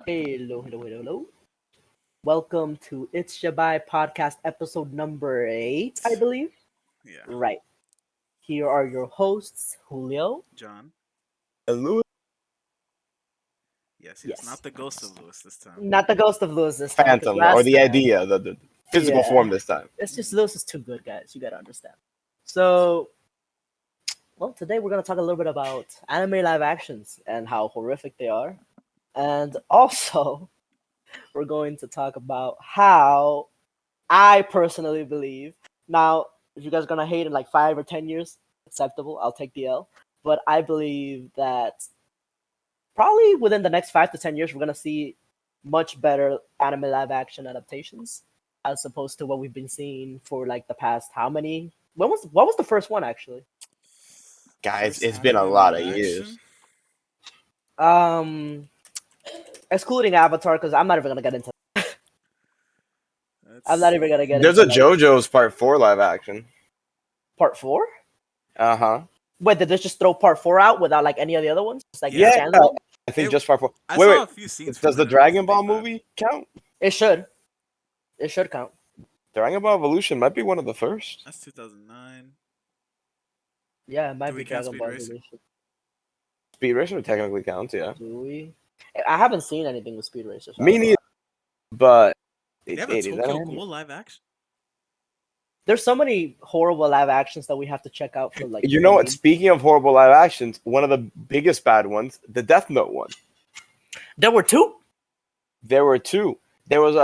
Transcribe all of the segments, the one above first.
Hello. Welcome to It's Yabai podcast episode number 8, I believe. Yeah, Right. Here are your hosts, Julio. John. Louis Yes, Yes. not the ghost of Lewis this time. Not the ghost of Lewis this time, because Phantom, or last the time, idea, the physical yeah, form this time. it's just Lewis is too good, guys. You gotta understand. So, today we're gonna talk a little bit about anime live actions and how horrific they are. And also, we're going to talk about how I personally believe. Now, if you guys are gonna hate in like 5 or 10 years, acceptable. I'll take the L. But I believe that probably within the next 5 to 10 years, we're gonna see much better anime live action adaptations as opposed to what we've been seeing for like the past how many? What was the first one actually? Guys, First it's been a anime lot live of years. action. Um, excluding Avatar, because I'm not even gonna get into. Let's I'm not even gonna see. get There's into a like JoJo's Part 4 live action. part four. Uh-huh. Wait, did they just throw part four out without like any of the other ones? Just like Yeah. standalone? I think It- just Part 4. I Wait, saw wait. a few scenes Does from the it. It Dragon wasn't Ball too bad. movie count? It should. It should count. Dragon Ball Evolution might be one of the first. That's 2009. Yeah, it might Do be we count Dragon Speed Ball Racer? Evolution. Speed Racer technically counts, yeah. Do we? I haven't seen anything with Speed Racer. So I Me don't know. neither, but They have a is that Tokyo anime? Ghoul live action. There's so many horrible live actions that we have to check out for like. You know what? Speaking of horrible live actions, one of the biggest bad ones, the Death Note one. There were two. There were two. There was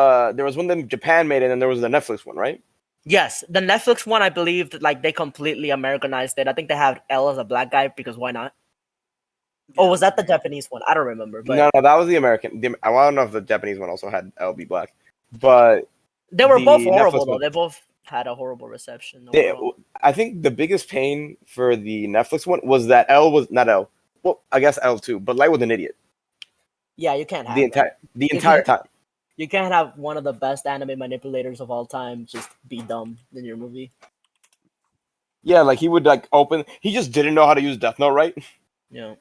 one that Japan made, and then there was the Netflix one, right? Yes, the Netflix one. I believe that like they completely Americanized it. I think they have L as a black guy because why not? Yeah, Oh, was that the American. Japanese one? I don't remember, but No, that was the American. I don't know if the Japanese one also had LB Black, but they were the both horrible Netflix though. one, they both had a horrible reception they, overall. I think the biggest pain for the Netflix one was that L was not L. Well, I guess L too, but Light was an idiot Yeah, you can't have the that. entire time. You can't have one of the best anime manipulators of all time just be dumb in your movie. Yeah, like he would like open. He just didn't know how to use Death Note right. You know.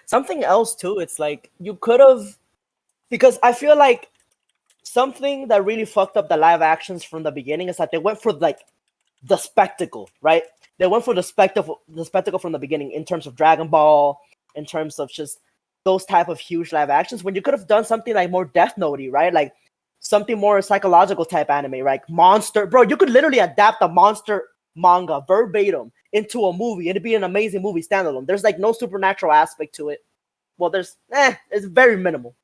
Something else too, it's like you could have, because I feel like something that really fucked up the live actions from the beginning is that they went for like the spectacle, right? They went for the spectacle from the beginning in terms of Dragon Ball, in terms of just those type of huge live actions. When you could have done something like more Death Note-y, right? Like something more psychological type anime, like Monster. Bro, you could literally adapt the Monster manga verbatim into a movie. It'd be an amazing movie standalone. There's like no supernatural aspect to it. Well, it's very minimal.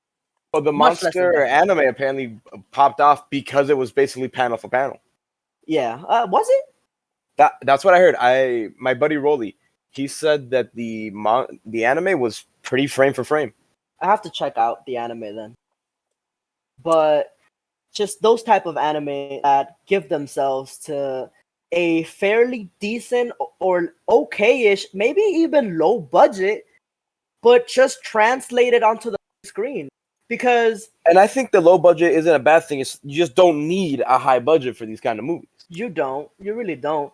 But the Much less than monster Death Note. anime apparently popped off because it was basically panel for panel. Yeah, was it? That's what I heard. My buddy Rolly, he said that the anime was pretty frame for frame. I have to check out the anime then. But just those type of anime that give themselves to a fairly decent or okay-ish, maybe even low budget, but just translate it onto the screen. Because And I think the low budget isn't a bad thing. It's, you just don't need a high budget for these kind of movies. you really don't.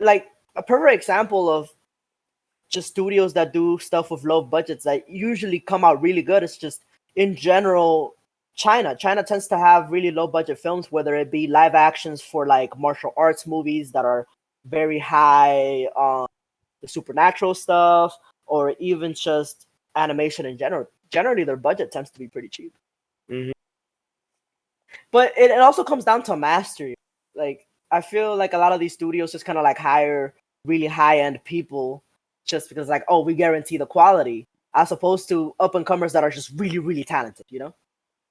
Like a perfect example of just studios that do stuff with low budgets that usually come out really good is just in general China. China tends to have really low budget films, whether it be live actions for like martial arts movies that are very high on the supernatural stuff, or even just animation in general. Generally, their budget tends to be pretty cheap. Mhm. But it also comes down to mastery. Like I feel like a lot of these studios just kind of like hire really high end people just because like, oh, we guarantee the quality, as opposed to up and comers that are just really really talented. You know?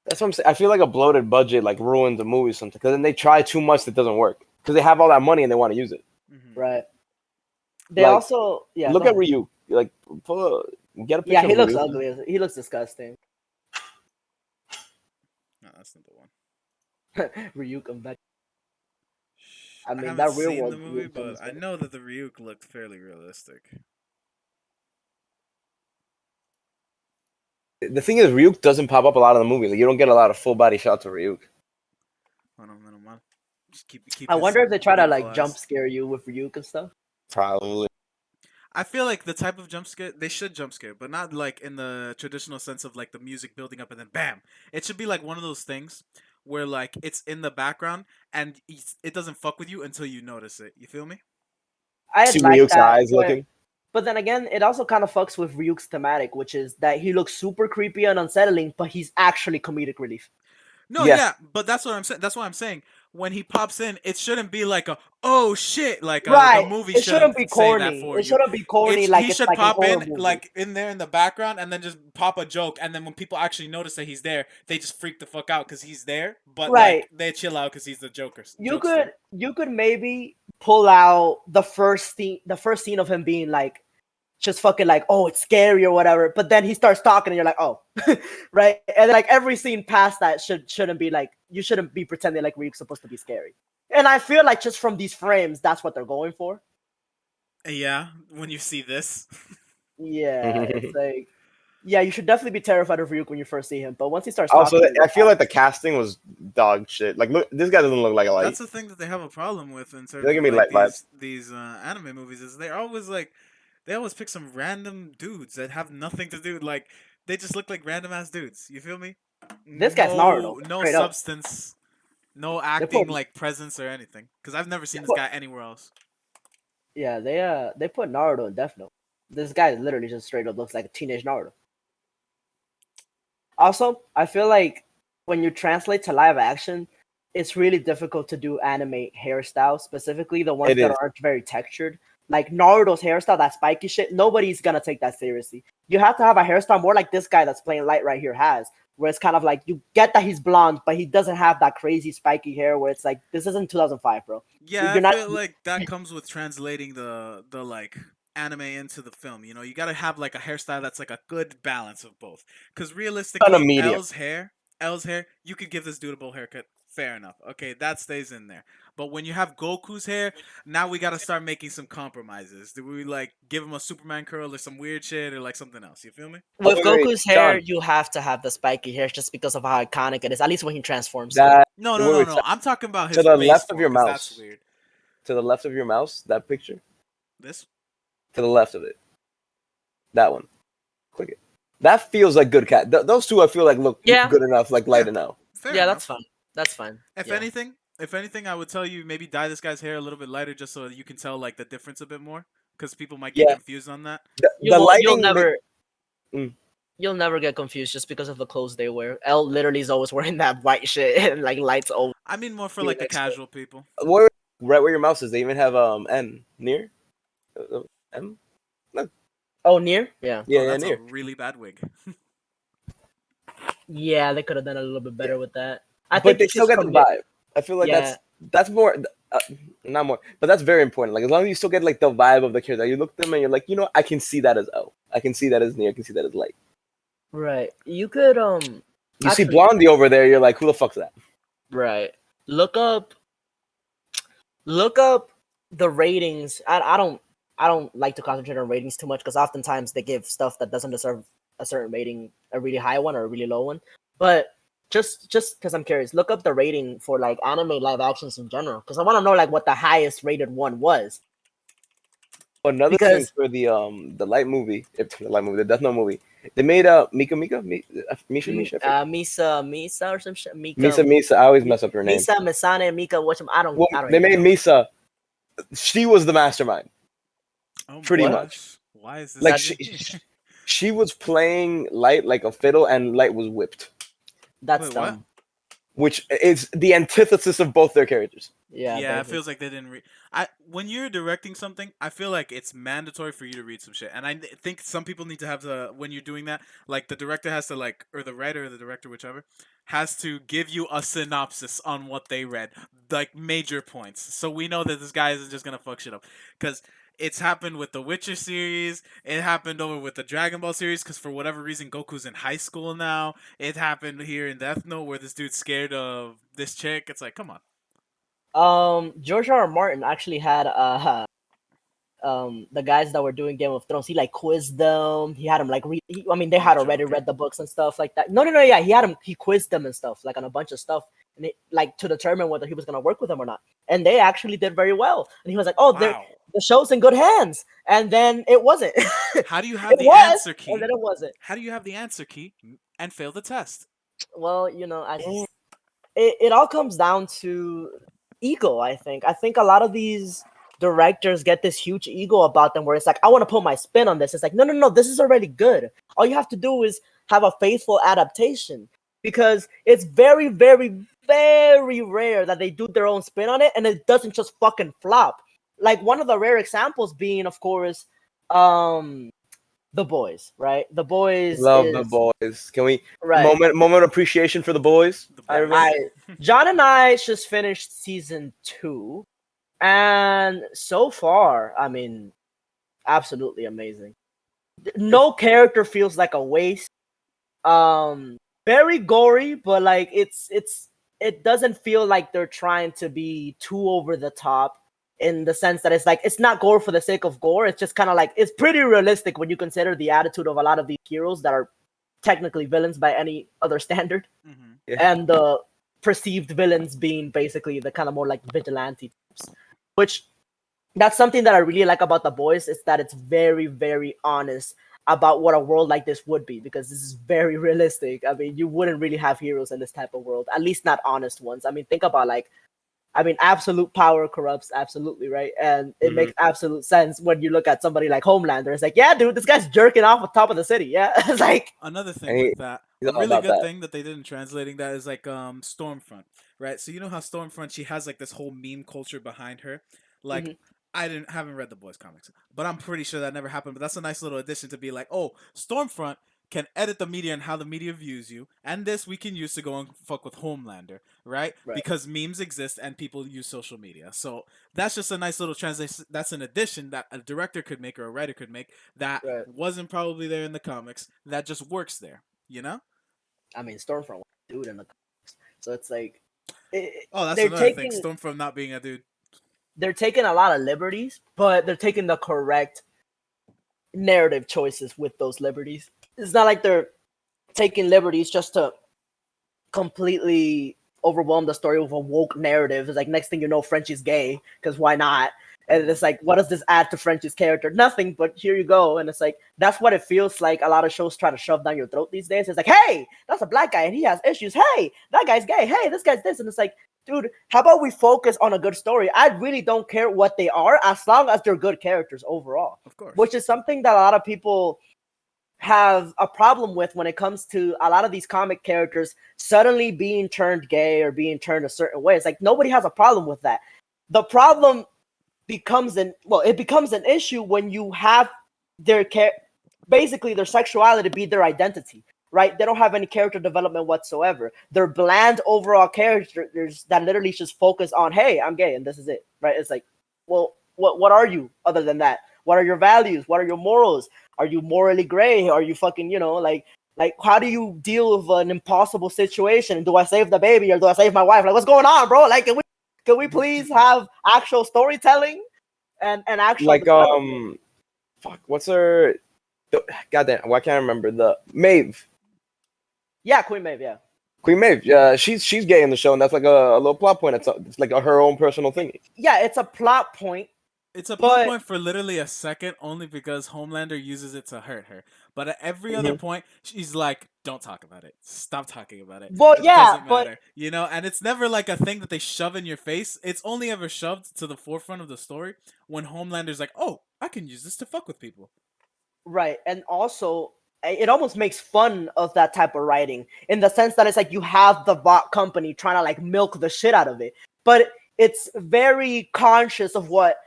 That's what I'm saying. I feel like a bloated budget like ruins a movie sometimes because then they try too much that doesn't work because they have all that money and they want to use it. Mhm. Right. They Like, also look go at ahead. Ryu. Like, get a picture Yeah, he of looks Ryu. ugly. He looks disgusting. No, that's not the one. Ryuk and Beck. I I mean, haven't that real seen the world movie, Ryuk but is I know that the Ryuk looked fairly realistic. The thing is, Ryuk doesn't pop up a lot in the movie. Like, you don't get a lot of full body shots of Ryuk. Man. Just keep I his wonder if they try to like beautiful jump eyes. scare you with Ryuk and stuff. Probably. I feel like the type of jump scare they should jump scare, but not like in the traditional sense of like the music building up and then bam. It should be like one of those things where like it's in the background and it doesn't fuck with you until you notice it. You feel me? I'd See like Ryuk's that, eyes looking. but then again, it also kind of fucks with Ryuk's thematic, which is that he looks super creepy and unsettling, but he's actually comedic relief. No, Yes. yeah, but that's what I'm saying. That's what I'm saying. When he pops in, it shouldn't be like a oh shit, like the Right. movie It shouldn't be shouldn't say that corny. for It you. shouldn't be corny He like it's should like a pop horror in movie. like in there in the background and then just pop a joke, and then when people actually notice that he's there, they just freak the fuck out because he's there. But Right. like they chill out because he's the You jokester. could maybe pull out the first scene of him being like just fucking like, oh, it's scary or whatever. But then he starts talking and you're like, oh, right. And then, like every scene past that shouldn't be like, you shouldn't be pretending like Ryuk's supposed to be scary. And I feel like just from these frames, that's what they're going for. Yeah, when you see this. Yeah, it's like, yeah, you should definitely be terrified of Ryuk when you first see him. But once he starts Also, talking, I feel like the casting was dog shit. Like, look, this guy doesn't look like a light. That's the thing that they have a problem with in terms They're of giving me like light vibes. these anime movies is they're always like they always pick some random dudes that have nothing to do like they just look like random ass dudes. You feel me? this guy's Naruto, No straight up. substance, no They acting put like presence or anything. Because I've never they seen this put guy anywhere else. yeah, they put Naruto in Death Note. This guy literally just straight up looks like a teenage Naruto. Also, I feel like when you translate to live action, it's really difficult to do anime hairstyles, specifically the ones It that is. aren't very textured. Like Naruto's hairstyle, that spiky shit, nobody's gonna take that seriously. You have to have a hairstyle more like this guy that's playing light right here has, where it's kind of like you get that he's blonde, but he doesn't have that crazy spiky hair where it's like this isn't 2005, bro. Yeah, I You're not. feel like that comes with translating the like anime into the film. You know, you gotta have like a hairstyle that's like a good balance of both. Because Kind of realistically, medium. L's hair, you could give this dude a bowl haircut. Fair enough. Okay, that stays in there. But when you have Goku's hair, now we gotta start making some compromises. Do we like give him a Superman curl or some weird shit or like something else? You feel me? With Wait, wait, Goku's hair, Sean, you have to have the spiky hair just because of how iconic it is. At least when he transforms. that No, wait, no, no, wait, no. I'm talking about to his the base left of form your because that's mouse. weird. To the left of your mouse, that picture. This? To the left of it, that one. Click it. That feels like good cat. Those two, I feel like look Yeah. good enough, like light Yeah. enough. Fair Yeah, enough. that's fine. That's fine. If Yeah. anything, I would tell you maybe dye this guy's hair a little bit lighter just so that you can tell like the difference a bit more, because people might get Yeah. confused on that. The You'll lighting. never Mm. you'll never get confused just because of the clothes they wear. L literally is always wearing that white shit and like lights over. I mean more for Be like the next to it. casual people. Where, right where your mouse is, they even have N near. M. Oh, near? Yeah. Yeah, Oh, yeah, that's a near. really bad wig. Yeah, they could have done a little bit better with that. I But think they it's still just get the vibe. I feel like Yeah. that's more, not more, but that's very important. Like as long as you still get like the vibe of the character, you look at them and you're like, you know, I can see that as L. I can see that as near. I can see that as light. Right. You could You see actually, Blondie over there, you're like, who the fuck's that? right. Look up the ratings. I don't like to concentrate on ratings too much because oftentimes they give stuff that doesn't deserve a certain rating, a really high one or a really low one. But just because I'm curious, look up the rating for like anime live actions in general because I want to know like what the highest rated one was. Another thing Because for the the Death Note movie, they made Misha, I forget. Misa or some shit. Misa. I always mess up her name. Misa, Misane, Mika. Which Well, I don't they even made know. Misa. She was the mastermind. Oh my Pretty gosh. much. Why is this Like happening? she was playing Light like a fiddle, and Light was whipped, That's Wait, what? dumb. which is the antithesis of both their characters. Yeah, Yeah, it basically. feels like they didn't read. I when you're directing something, I feel like it's mandatory for you to read some shit, and think some people need to have the when you're doing that, like the director has to like, or the writer or the director, whichever, has to give you a synopsis on what they read, like major points, so we know that this guy isn't just gonna fuck shit up, because. It's happened with the Witcher series. It happened over with the Dragon Ball series because for whatever reason Goku's in high school now. It happened here in Death Note where this dude's scared of this chick. It's like, come on. George R. R. Martin actually had the guys that were doing Game of Thrones. He like quizzed them. He had them like they You're had already joking. read the books and stuff like that. No, yeah, he had them. He quizzed them and stuff like on a bunch of stuff. like to determine whether he was going to work with them or not. And they actually did very well. And he was like, "Oh, Wow. the show's in good hands." And then it wasn't. How do you have It the was, answer and key? then it wasn't. How do you have the answer key and fail the test? Well, I just it all comes down to ego. I think a lot of these directors get this huge ego about them where it's like, I want to put my spin on this. It's like, no, no, no, this is already good. All you have to do is have a faithful adaptation, because it's very, very, very rare that they do their own spin on it and it doesn't just fucking flop. Like, one of the rare examples being, of course, um The Boys, right? The Boys Love the is boys. Can we right. moment of appreciation for the boys? The Everybody. boys. John and I just finished season 2, and so far, I mean, absolutely amazing. No character feels like a waste. Very gory, but like it doesn't feel like they're trying to be too over the top, in the sense that it's like, it's not gore for the sake of gore. It's just kind of like, it's pretty realistic when you consider the attitude of a lot of these heroes that are technically villains by any other standard, Mhm. and the perceived villains being basically the kind of more like vigilante types. Which, that's something that I really like about The Boys, is that it's very, very honest about what a world like this would be, because this is very realistic. I mean, you wouldn't really have heroes in this type of world, at least not honest ones. I mean, think about, like, I mean, absolute power corrupts absolutely, right? And it makes absolute sense when you look at somebody like Homelander. It's like, yeah, dude, this guy's jerking off on top of the city. Yeah, it's like, Another And thing with that, he's a all really about good that. thing that they did in translating that is like Stormfront, right? So you know how Stormfront, she has like this whole meme culture behind her. Like, mhm, I haven't read the boys comics, but I'm pretty sure that never happened. But that's a nice little addition to be like, oh, Stormfront can edit the media and how the media views you, and this we can use to go and fuck with Homelander, right? right, Because memes exist and people use social media. So that's just a nice little translation. That's an addition that a director could make or a writer could make that right. wasn't probably there in the comics. That just works there, you know? I mean, Stormfront was a dude in the comics, so it's like, Oh, that's they're another thing. taking Stormfront not being a dude. they're taking a lot of liberties, but they're taking the correct narrative choices with those liberties. It's not like they're taking liberties just to completely overwhelm the story with a woke narrative. It's like, next thing you know, Frenchie's gay, because why not? And it's like, what does this add to Frenchie's character? Nothing, but here you go. And it's like, that's what it feels like a lot of shows try to shove down your throat these days. It's like, hey, that's a black guy and he has issues. Hey, that guy's gay. Hey, this guy's this. And it's like, dude, how about we focus on a good story? I really don't care what they are, as long as they're good characters overall. Of course. Which is something that a lot of people have a problem with when it comes to a lot of these comic characters suddenly being turned gay or being turned a certain way. It's like, nobody has a problem with that. The problem becomes it becomes an issue when you have basically their sexuality be their identity, right? They don't have any character development whatsoever. They're bland overall characters that literally just focus on, hey, I'm gay and this is it, right? It's like, well, what are you other than that? What are your values? What are your morals? Are you morally gray? Are you fucking, like how do you deal with an impossible situation? Do I save the baby or do I save my wife? Like, what's going on, bro? Like, can we please have actual storytelling and actual Like development? fuck, what's her? Goddamn, why can't I remember the Maeve? Yeah, Queen Maeve, yeah. Queen Maeve. She's gay in the show, and that's like a little plot point. It's like her own personal thing. Yeah, it's a plot point, It's a plot but point for literally a second, only because Homelander uses it to hurt her. But at every other Mhm. point, she's like, "Don't talk about it. Stop talking about it. well, It yeah, doesn't but matter." You know, and it's never like a thing that they shove in your face. It's only ever shoved to the forefront of the story when Homelander's like, "Oh, I can use this to fuck with people." right, and also it almost makes fun of that type of writing, in the sense that it's like you have the bot company trying to like milk the shit out of it, but it's very conscious of what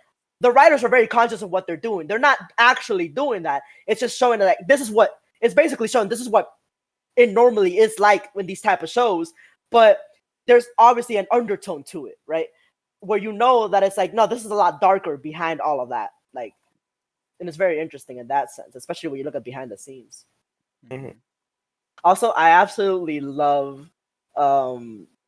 the writers are very conscious of what they're doing. They're not actually doing that. It's just showing that, like, this is what it's basically showing. This is what it normally is like in these type of shows, but there's obviously an undertone to it, right? Where you know that it's like, no, this is a lot darker behind all of that. Like, and it's very interesting in that sense, especially when you look at behind the scenes. Mhm. Also, I absolutely love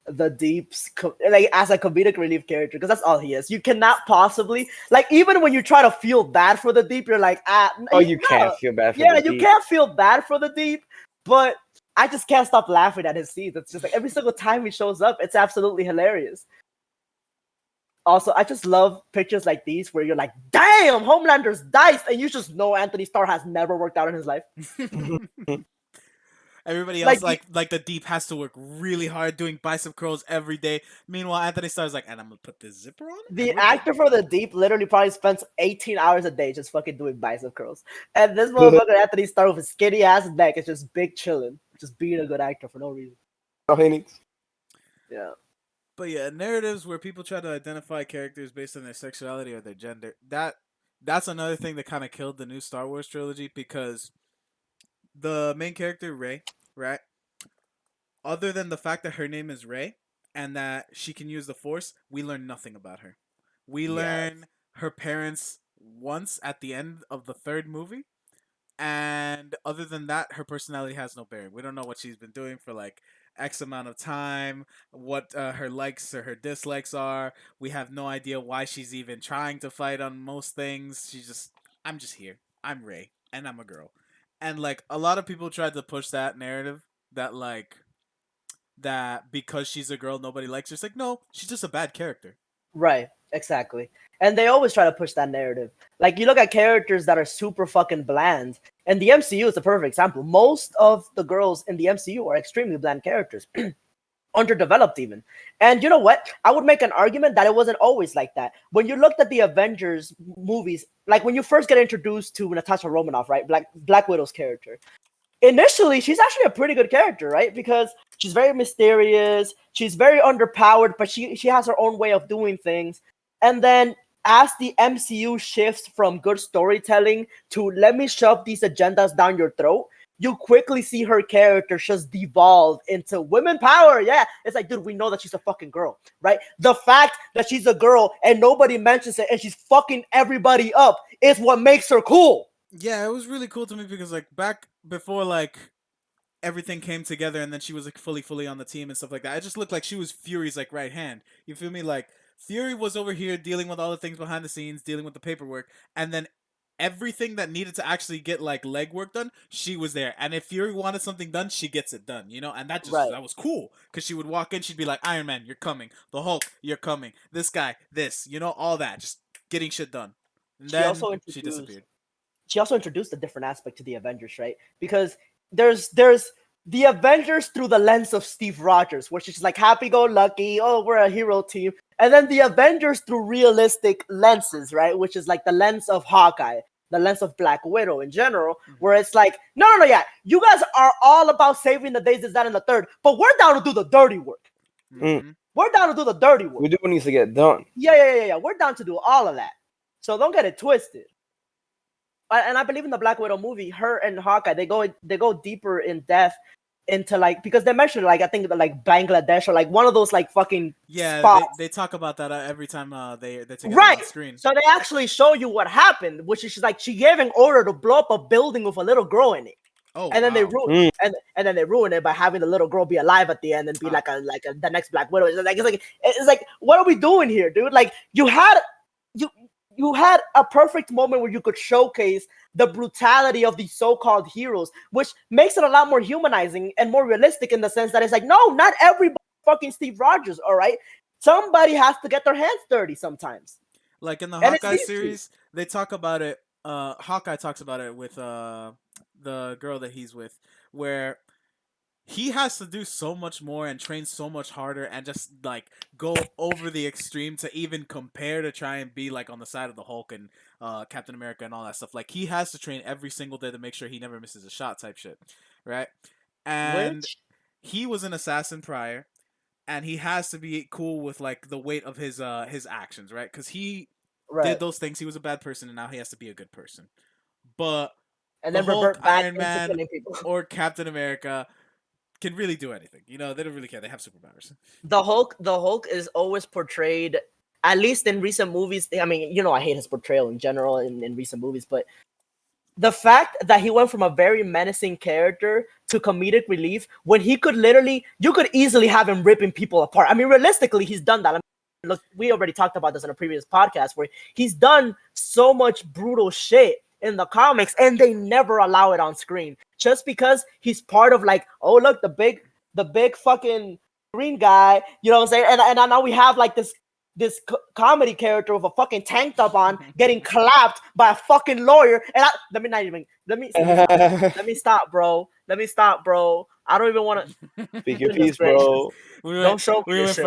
the Deep's like as a comedic relief character, because that's all he is. You cannot possibly, like, even when you try to feel bad for the Deep, you're like, Oh, you no. can't feel bad for Yeah, the you Deep. can't feel bad for the Deep, but I just can't stop laughing at his scenes. It's just like every single time he shows up, it's absolutely hilarious. Also, I just love pictures like these where you're like, damn, Homelander's diced, and you just know Anthony Starr has never worked out in his life. Everybody else, Like, like the Deep, has to work really hard doing bicep curls every day. Meanwhile, Anthony Starr's like, and I'm gonna put this zipper on, the and we're actor good. for the Deep literally probably spends 18 hours a day just fucking doing bicep curls. And this motherfucker, Anthony Starr, with his skinny ass neck, is just big chilling, just being a good actor for no reason. All he needs. Yeah. But yeah, narratives where people try to identify characters based on their sexuality or their gender. That's another thing that kind of killed the new Star Wars trilogy, because the main character Rey, right? Other than the fact that her name is Rey and that she can use the Force, we learn nothing about her. We Yes. learn her parents once at the end of the third movie, and other than that, her personality has no bearing. We don't know what she's been doing for like X amount of time, what her likes or her dislikes are. We have no idea why she's even trying to fight on most things. She's just, I'm just here. I'm Rey, and I'm a girl. And like a lot of people tried to push that narrative that like that because she's a girl, nobody likes her. It's like, no, she's just a bad character. Right, exactly. And they always try to push that narrative. Like, you look at characters that are super fucking bland, and the MCU is a perfect example. Most of the girls in the MCU are extremely bland characters, underdeveloped even. And you know what? I would make an argument that it wasn't always like that. When you looked at the Avengers movies, like when you first get introduced to Natasha Romanoff, right? Black Widow's character. Initially, she's actually a pretty good character, right? Because she's very mysterious, she's very underpowered, but she has her own way of doing things. And then as the MCU shifts from good storytelling to let me shove these agendas down your throat, you quickly see her character just devolve into women power. Yeah, it's like, dude, we know that she's a fucking girl, right? The fact that she's a girl and nobody mentions it and she's fucking everybody up is what makes her cool. Yeah, it was really cool to me because like back before like everything came together and then she was like fully on the team and stuff like that. It just looked like she was Fury's like right hand. You feel me? Like Fury was over here dealing with all the things behind the scenes, dealing with the paperwork, and then everything that needed to actually get like legwork done, she was there. And if Fury wanted something done, she gets it done, you know? And Right. that was cool cuz she would walk in, she'd be like, "Iron Man, you're coming. The Hulk, you're coming. This guy, this, you know, all that, just getting shit done." And She then also she introduced disappeared. she also introduced a different aspect to the Avengers, right? Because there's the Avengers through the lens of Steve Rogers, which is like happy-go-lucky, oh, we're a hero team, and then the Avengers through realistic lenses, right? Which is like the lens of Hawkeye, the lens of Black Widow in general, where it's like, no, yeah, you guys are all about saving the days, this, that, and the third, but we're down to do the dirty work. Mhm. We're down to do the dirty work. We do what needs to get done. Yeah. We're down to do all of that. So don't get it twisted. And I believe in the Black Widow movie, her and Hawkeye, they go deeper in depth into like, because they mentioned like, I think like Bangladesh or like one of those like fucking Yeah, spots. they talk about that every time they're together Right. on screen. So they actually show you what happened, which is like she gave an order to blow up a building with a little girl in it. Oh And then they wow. ruin and then they ruin it by having the little girl be alive at the end and be Ah. like the next Black Widow. It's like what are we doing here, dude? Like you had a perfect moment where you could showcase the brutality of these so-called heroes, which makes it a lot more humanizing and more realistic in the sense that it's like, no, not everybody fucking Steve Rogers, all right? Somebody has to get their hands dirty sometimes. Like in the And it's Hawkeye these two. series, they talk about it. Hawkeye talks about it with the girl that he's with, where he has to do so much more and train so much harder and just like go over the extreme to even compare to try and be like on the side of the Hulk and Captain America and all that stuff. Like he has to train every single day to make sure he never misses a shot type shit, right? And Which he was an assassin prior, and he has to be cool with like the weight of his actions, right? Because he did right. those things. He was a bad person, and now he has to be a good person. But And the then Hulk, revert back Iron into Man, killing people. or Captain America can really do anything. You know, they don't really care. They have superpowers. The Hulk is always portrayed, at least in recent movies. I mean, I hate his portrayal in general in recent movies, but the fact that he went from a very menacing character to comedic relief when he could you could easily have him ripping people apart. I mean, realistically, he's done that. I mean, look, we already talked about this in a previous podcast where he's done so much brutal shit. in the comics, and they never allow it on screen just because he's part of like, oh look, the big fucking green guy, you know what I'm saying? And now we have like this comedy character with a fucking tank top on getting clapped by a fucking lawyer. And let me not even let me stop, bro. Let me stop, bro. I don't even want to. Speak your Goodness piece, gracious. bro. Don't show me we this went shit,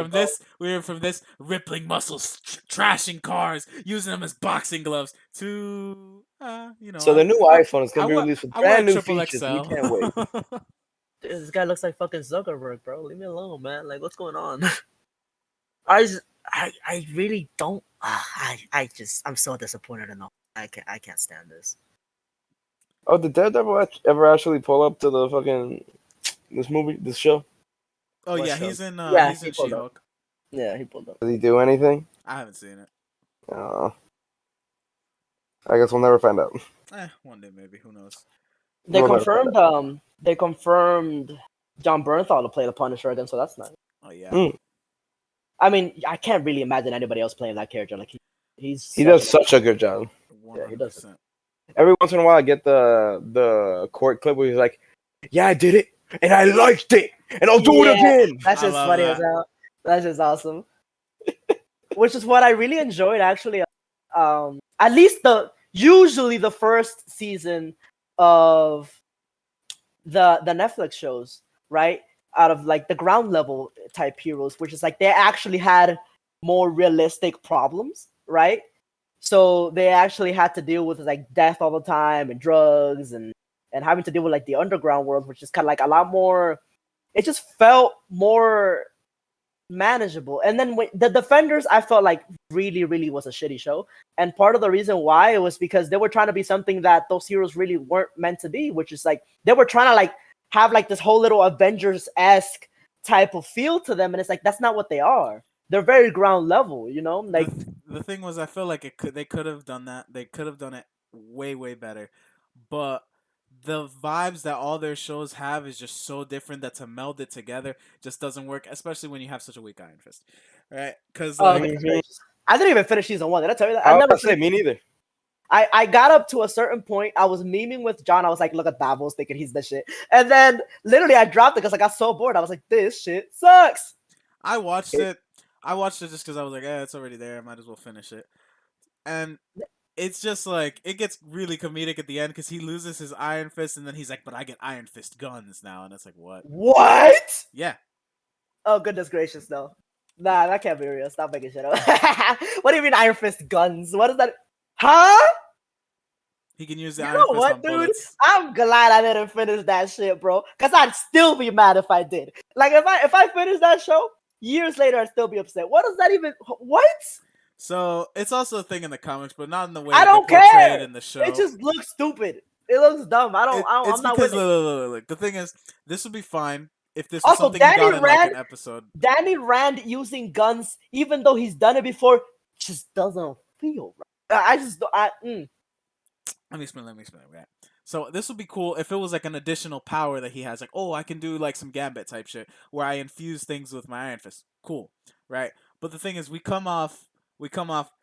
from bro. this rippling muscles, trashing cars, using them as boxing gloves, to So the new iPhone is I gonna be wear released with I wear a brand new triple features. We XL. can't wait. This guy looks like fucking Zuckerberg, bro. Leave me alone, man. Like, what's going on? I really don't. I'm so disappointed in all. I can't stand this. Oh, did Daredevil ever actually pull up to the fucking this show? Oh What yeah, show? he's in Yeah, he pulled up. She-Hulk. Yeah, he pulled up. Did he do anything? I haven't seen it. Oh, I guess we'll never find out. One day maybe. Who knows? They We'll never find confirmed. out. They confirmed John Bernthal to play the Punisher again, so that's nice. Oh yeah. Mm. I mean, I can't really imagine anybody else playing that character. Like he's He does such a good job. 100%. Every once in a while, I get the court clip where he's like, "Yeah, I did it, and I liked it, and I'll do it again." That's I just love funny that. as hell. That's just awesome. Which is what I really enjoyed actually. At least usually the first season of the Netflix shows, right? Out of like the ground level type heroes, which is like they actually had more realistic problems, right? So they actually had to deal with like death all the time and drugs and having to deal with like the underground world, which is kind of like a lot more. It just felt more manageable. And then when the Defenders, I felt like really was a shitty show. And part of the reason why it was because they were trying to be something that those heroes really weren't meant to be, which is like they were trying to like have like this whole little Avengers-esque type of feel to them, and it's like that's not what they are. They're very ground level, you know? Like The thing was, I feel like they could have done that. They could have done it way better, but the vibes that all their shows have is just so different that to meld it together just doesn't work, especially when you have such a weak Iron Fist, right? Because oh, like goodness gracious. I didn't even finish season 1. Did I tell you that? I I was never gonna say finished. me neither. I got up to a certain point. I was memeing with John. I was like, look at Davos thinking he's the shit. And then literally I dropped it because I got so bored. I was like, this shit sucks. I watched it, I watched it just because I was like, it's already there. I might as well finish it. And it's just like it gets really comedic at the end because he loses his Iron Fist and then he's like, "But I get Iron Fist guns now," and it's like, what? What? Yeah, Oh, goodness gracious, no. Nah, that can't be real. Stop making shit up. What do you mean Iron Fist guns? What is that? Huh? he can use the You Iron know Fist what, on dude? bullets. I'm glad I didn't finish that shit, bro. Cause I'd still be mad if I did. Like if I finish that show, years later I'd still be upset. What does that even what? So it's also a thing in the comics, but not in the I way they don't portray it care. in the It show. just looks stupid. It looks dumb. It's I'm not because with it. look, the thing is, this would be fine if this was Also, something you got in like an episode. Danny Rand using guns, even though he's done it before, just doesn't feel right. I just don't. Let me explain. Right. So this would be cool if it was like an additional power that he has, like, oh, I can do like some Gambit type shit where I infuse things with my Iron Fist. Cool, right? But the thing is, we come off.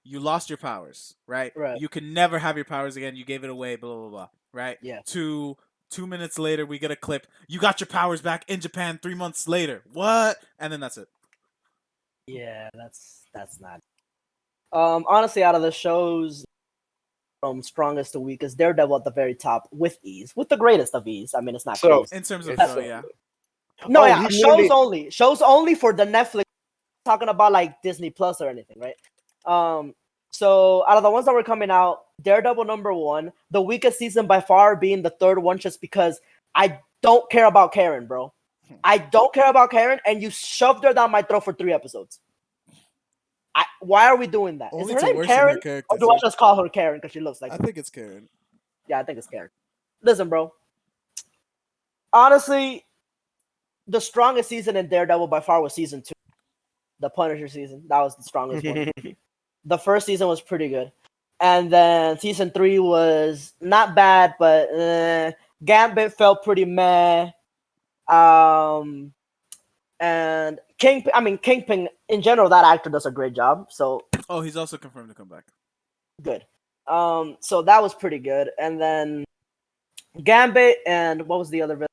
You lost your powers, right? Right. You can never have your powers again. You gave it away. Blah blah blah. Right? Yeah. To 2 minutes later, we get a clip. You got your powers back in Japan 3 months later. What? And then that's it. Yeah, that's not. Honestly, out of the shows from strongest to weakest, Daredevil at the very top with ease, with the greatest of ease. I mean, it's not So close. In terms of It's- show, yeah. No, Oh, yeah, he shows only for the Netflix. Talking about like Disney Plus or anything, right? So out of the ones that were coming out, Daredevil #1, the weakest season by far being the third one, just because I don't care about Karen, bro. I don't care about Karen, and you shoved her down my throat for 3 episodes. Why are we doing that? Only Is her to name worsen her Karen, character, or do I too. just call her Karen because she looks like? I think it's Karen. Yeah, I think it's Karen. Listen, bro. Honestly, the strongest season in Daredevil by far was season 2, the Punisher season. That was the strongest one. The first season was pretty good, and then season 3 was not bad, but Gambit felt pretty meh. And Kingpin in general, that actor does a great job. So Oh, he's also confirmed to come back. good. So that was pretty good. And then Gambit and what was the other villain?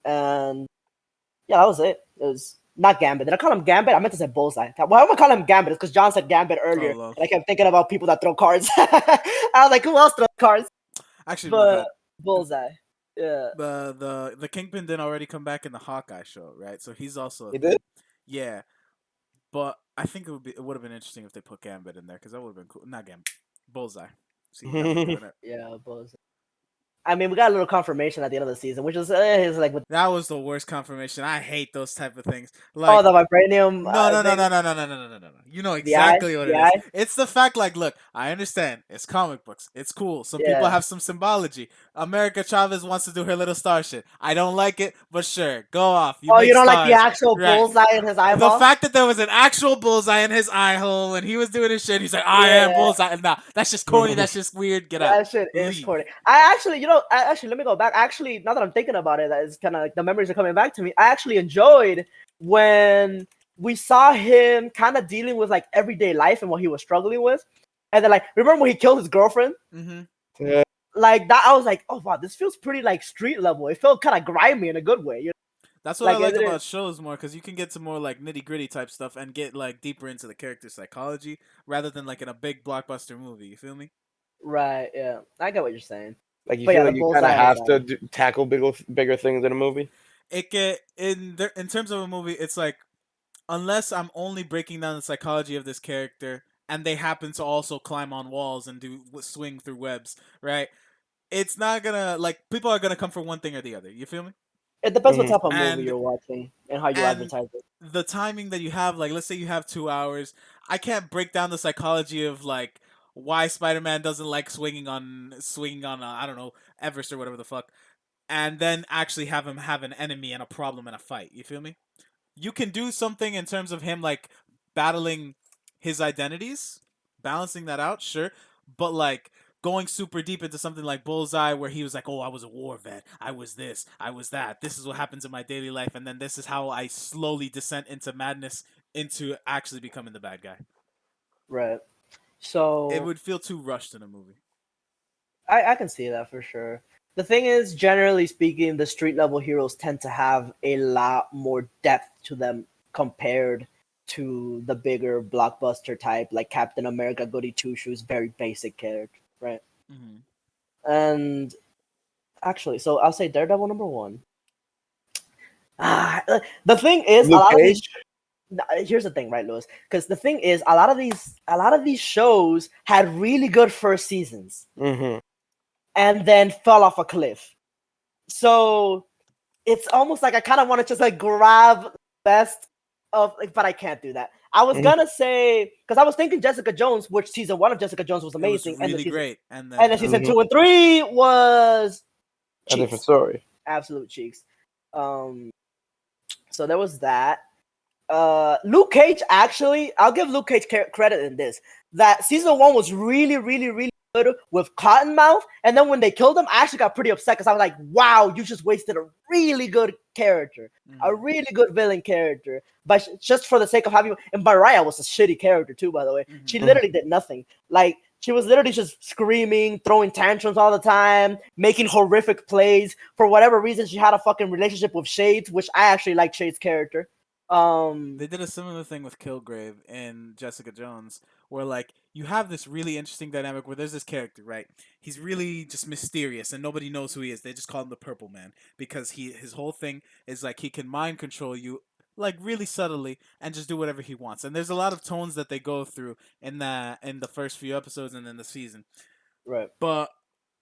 And yeah, that was it. It was not Gambit. Did I call him Gambit? I meant to say Bullseye. Why am I calling him Gambit? It's because John said Gambit Oh, earlier, lol. and I kept thinking about people that throw cards. I was like, who else throws cards? Actually, my But bad. Bullseye. Yeah. The Kingpin didn't already come back in the Hawkeye show, right? So he's also a He thing. did? Yeah, but I think it would have been interesting if they put Gambit in there because that would have been cool. Not Gambit, Bullseye. See, got me doing it. Yeah, Bullseye. I mean, we got a little confirmation at the end of the season, which is like with That was the worst confirmation. I hate those type of things. oh Like, the vibranium no, no, no, thing, no, no, no, no, no, no, no, no. You know the eye, exactly what the it is. eye. It's the fact, like, look, I understand. It's comic books. It's cool. Some people Yeah. have some symbology. America Chavez wants to do her little star shit. I don't like it, but sure, go off. You Oh, make you don't like the stars. actual Right. bullseye in his The eyeball? fact that there was an actual bullseye in his eye hole and he was doing his shit, he's like, I am Yeah. bullseye. Nah, that's just corny. That's just weird. Get out. That shit is Leave. corny. I actually, let me go back. Actually, now that I'm thinking about it, that is kind of like the memories are coming back to me. I actually enjoyed when we saw him kind of dealing with like everyday life and what he was struggling with. And then, like, remember when he killed his girlfriend? Mm-hmm. Yeah. Like that, I was like, oh wow, this feels pretty like street level. It felt kind of grimy in a good way. That's what I Like it like didn't, about shows more because you can get to more like nitty gritty type stuff and get like deeper into the character's psychology rather than like in a big blockbuster movie. You feel me? right? Yeah, I get what you're saying. Like you But feel yeah, the like you kind of bullseye was have to tackle bigger things in a movie. It get in terms of a movie, it's like unless I'm only breaking down the psychology of this character and they happen to also climb on walls and do swing through webs, right? It's not gonna like people are gonna come for one thing or the other. You feel me? It depends what Mhm. type of movie And you're watching and how you and advertise it. the timing that you have, like let's say you have 2 hours, I can't break down the psychology of like why Spider-Man doesn't like swinging on I don't know Everest or whatever the fuck, and then actually have him have an enemy and a problem in a fight. You feel me? You can do something in terms of him like battling his identities, balancing that out, sure. But like going super deep into something like Bullseye, where he was like, "Oh, I was a war vet. I was this. I was that. This is what happens in my daily life, and then this is how I slowly descent into madness, into actually becoming the bad guy." Right. It So would feel too rushed in a movie. I can see that for sure. The thing is, generally speaking, the street level heroes tend to have a lot more depth to them compared to the bigger blockbuster type, like Captain America, Goody Two Shoes, very basic character, right? Mm-hmm. And actually, so I'll say Daredevil number one. The thing is, a Luke lot of these. Cage. Here's the thing, right, Lewis? Because the thing is, a lot of these shows had really good first seasons Mm-hmm. and then fell off a cliff. So it's almost like I kind of want to just like grab the best of, like, but I can't do that. I was Mhm. gonna say because I was thinking Jessica Jones, which season one of Jessica Jones was It was amazing, really great, and and then then season Mhm. 2 and 3 was A different cheeks, story. absolute cheeks. So there was that. Luke Cage, actually, I'll give Luke Cage credit in this. That season one was really, really, really good with Cottonmouth, and then when they killed him, I actually got pretty upset because I was like, "Wow, you just wasted a really good character, a Mhm. really good villain character." But just for the sake of having, and Mariah was a shitty character too, by the way. She Mhm. literally did nothing. Like she was literally just screaming, throwing tantrums all the time, making horrific plays. For whatever reason, she had a fucking relationship with Shades, which I actually like Shades' character. They did a similar thing with Kilgrave in Jessica Jones, where like you have this really interesting dynamic where there's this character, right? He's really just mysterious and nobody knows who he is. They just call him the Purple Man because his whole thing is like he can mind control you like really subtly and just do whatever he wants. And there's a lot of tones that they go through in the first few episodes and then the season. Right. But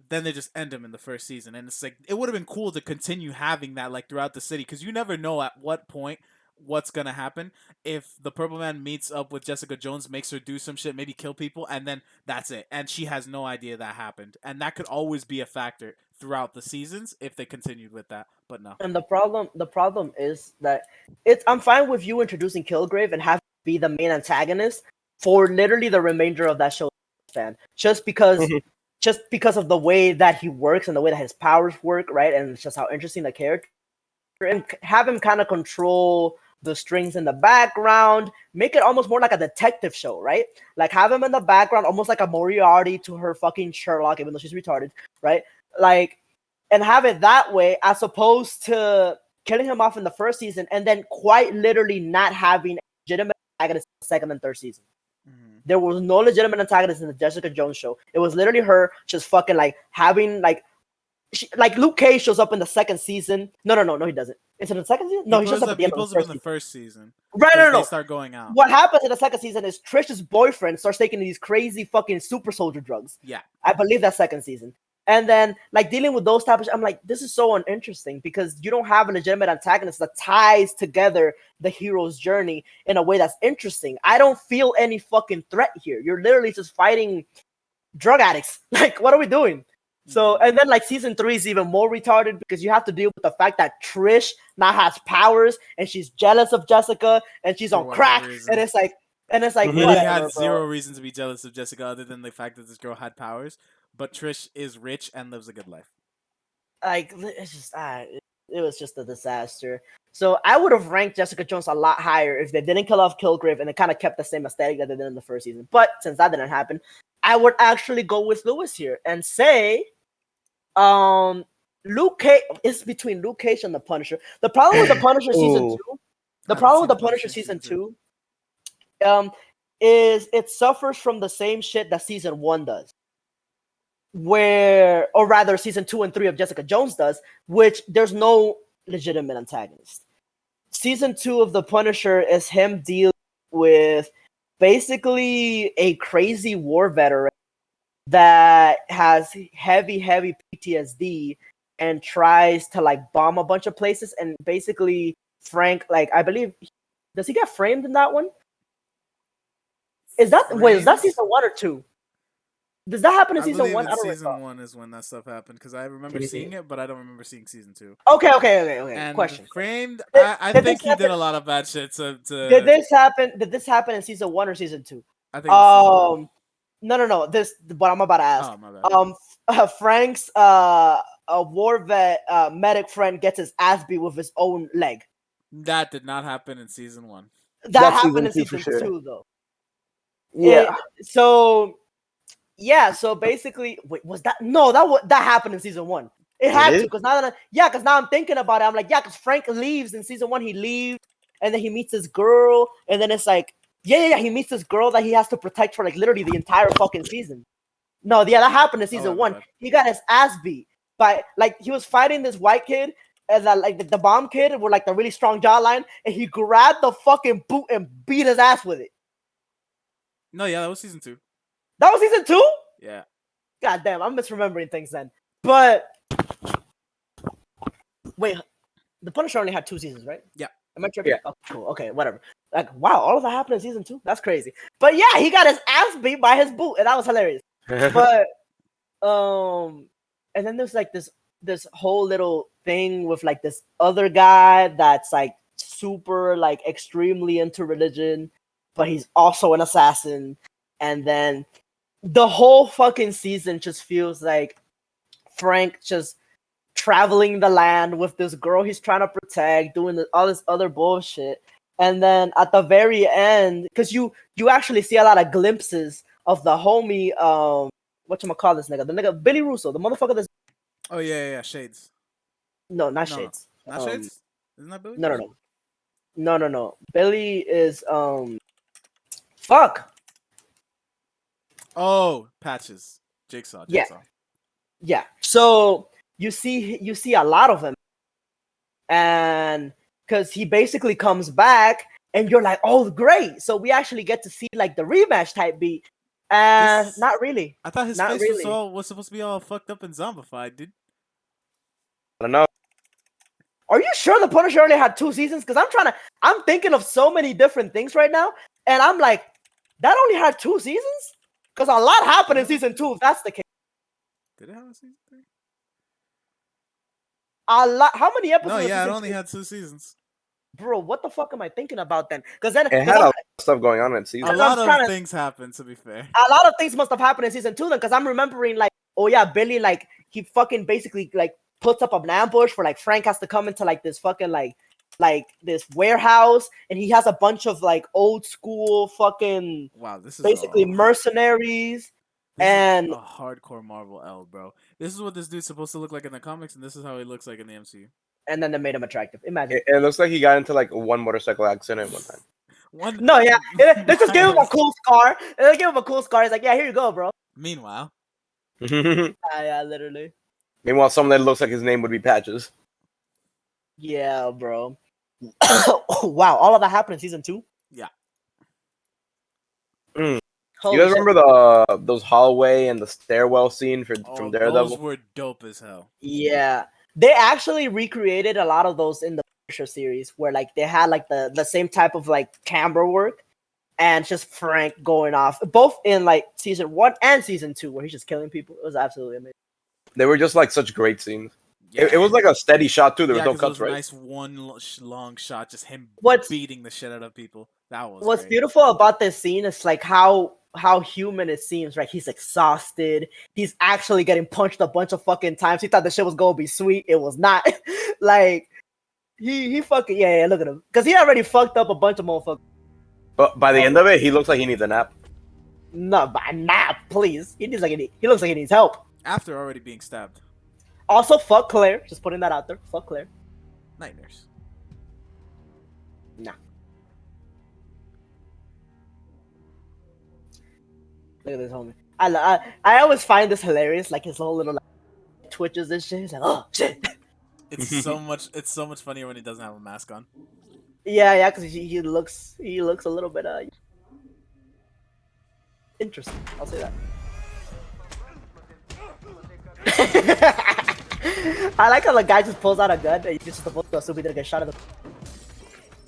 then they just end him in the first season, and it's like it would have been cool to continue having that like throughout the city because you never know at what point what's gonna happen. If the Purple Man meets up with Jessica Jones, makes her do some shit, maybe kill people, and then that's it, and she has no idea that happened, and that could always be a factor throughout the seasons if they continued with that. But no. And the problem is that I'm fine with you introducing Kilgrave and having him be the main antagonist for literally the remainder of that show fan. Mhm. Just because of the way that he works and the way that his powers work, right? And it's just how interesting the character and have him kind of control the strings in the background, make it almost more like a detective show, right? Like have him in the background, almost like a Moriarty to her fucking Sherlock, even though she's retarded, right? Like, and have it that way as opposed to killing him off in the first season and then quite literally not having a legitimate antagonist in the second and third season. There was no legitimate antagonist in the Jessica Jones show. It was literally her just fucking like having like Luke Cage shows up in the second season. No, he doesn't. Is it in the second season? No, he shows up at the end of the first season. Right, no. They start going out. What happens in the second season is Trish's boyfriend starts taking these crazy fucking super soldier drugs. Yeah. I believe that's second season. And then, like, dealing with those types of, I'm like, this is so uninteresting because you don't have a legitimate antagonist that ties together the hero's journey in a way that's interesting. I don't feel any fucking threat here. You're literally just fighting drug addicts. Like, what are we doing? So, and then, like, season 3 is even more retarded because you have to deal with the fact that Trish now has powers and she's jealous of Jessica and she's on crack. And it's like, Lily whatever, had bro. zero reason to be jealous of Jessica other than the fact that this girl had powers. But Trish is rich and lives a good life. Like, it's just, it was just a disaster. So I would have ranked Jessica Jones a lot higher if they didn't kill off Kilgrave and they kind of kept the same aesthetic that they did in the first season. But since that didn't happen, I would actually go with Lewis here and say, Luke Cage is between Luke Cage and the Punisher. The problem with the Punisher season 2, is it suffers from the same shit that season 1 does. Or rather season 2 and 3 of Jessica Jones does, which there's no legitimate antagonist. Season 2 of The Punisher is him dealing with basically a crazy war veteran that has heavy PTSD and tries to like bomb a bunch of places, and basically Frank, like, I believe, does he get framed in that one? Is that season 1 or 2? Does that happen in season 1? I don't season recall. 1 is when that stuff happened because I remember seeing it, but I don't remember seeing season 2. Okay. And Question. framed, I think he did a lot of bad shit. Did this happen in season 1 or season 2? I think it's No. This what I'm about to ask. Oh, my bad. Frank's a war vet medic friend gets his ass beat with his own leg. That did not happen in season 1. That happened in season 2, though. Yeah. So basically, wait, was that? No, that happened in season 1. It had to, because now I'm thinking about it. I'm like, because Frank leaves in season 1. He leaves, and then he meets this girl, and then it's like, he meets this girl that he has to protect for like literally the entire fucking season. No, that happened in season 1. He got his ass beat by, like, he was fighting this white kid, and like the bomb kid with like the really strong jawline, and he grabbed the fucking boot and beat his ass with it. No, that was season 2. That was season 2? Yeah. God damn, I'm misremembering things then. But wait, The Punisher only had 2 seasons, right? Yeah. Am I tripping? Yeah. Oh, cool. Okay, whatever. Like, wow, all of that happened in season 2? That's crazy. But yeah, he got his ass beat by his boot, and that was hilarious. But and then there's like this whole little thing with like this other guy that's like super like extremely into religion, but he's also an assassin. And then the whole fucking season just feels like Frank just traveling the land with this girl he's trying to protect, doing all this other bullshit. And then at the very end, because you actually see a lot of glimpses of the homie, whatchamacallit this nigga? The nigga Billy Russo, the motherfucker that's... Oh, yeah, Shades. No, not Shades. Not Shades? Isn't that Billy? No. Billy is, fuck! Oh, Patches. Jigsaw. Yeah. So you see a lot of him, and because he basically comes back, and you're like, oh, great! So we actually get to see like the rematch type beat, and not really. I thought his face was supposed to be all fucked up and zombified, dude. I don't know. Are you sure The Punisher only had 2 seasons? Because I'm thinking of so many different things right now, and I'm like, that only had 2 seasons? Because a lot happened in season 2, if that's the case. Did it have a season 3? A lot. How many episodes? No, yeah, it only had 2 seasons. Bro, what the fuck am I thinking about then? Because then it had a lot of stuff going on in season. A lot of things happened, to be fair. A lot of things must have happened in season 2 then, because I'm remembering like, oh yeah, Billy, like, he fucking basically like puts up an ambush for like Frank has to come into like this fucking like like this warehouse, and he has a bunch of like old school fucking Wow, this is basically mercenaries. This And is a hardcore Marvel L, bro. This is what this dude's supposed to look like in the comics, and this is how he looks like in the MCU. and then they made him attractive. Imagine. It looks like he got into like one motorcycle accident one time. No, yeah, they just gave him a cool scar. They gave him a cool scar. He's like, yeah, here you go, bro. Meanwhile, Yeah, literally. Meanwhile, someone that looks like his name would be Patches. Yeah, bro. Wow, all of that happened in season 2. yeah. You Holy guys shit. remember those hallway and the stairwell scene from Oh, Daredevil? those were dope as hell. Yeah, they actually recreated a lot of those in the Punisher series, where like they had like the same type of like camera work, and just Frank going off, both in like season 1 and season 2, where he's just killing people. It was absolutely amazing. They were just like such great scenes. Yeah. It was like a steady shot too. There was no 'cause it cuts, was a right? nice long shot, just him What's beating the shit out of people. That was What's great. beautiful about this scene is like how human it seems. Right, he's exhausted. He's actually getting punched a bunch of fucking times. He thought the shit was gonna be sweet. It was not. Like he fucking yeah. Look at him, because he already fucked up a bunch of motherfuckers. But by the end of it, he looks like he needs a nap. No, but nap, please. He looks like he needs help. After already being stabbed. Also, fuck Claire. Just putting that out there. Fuck Claire. Night nurse. Nah. Look at this homie. I always find this hilarious. Like his whole little like, twitches and shit. He's like, oh shit. It's so much funnier when he doesn't have a mask on. Yeah, because he looks a little bit interesting. I'll say that. I like how the guy just pulls out a gun and you're just supposed to assume he's gonna get shot in the.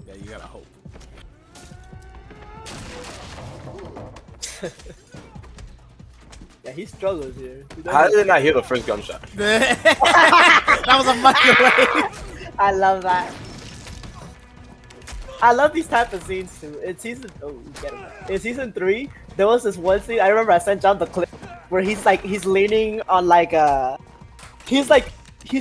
Yeah, you gotta hope. Yeah, he struggles here. How did it not hear the first gunshot? That was a microwave. I love that. I love these type of scenes too. In season 3, there was this one scene. I remember I sent John the clip where he's leaning on like he's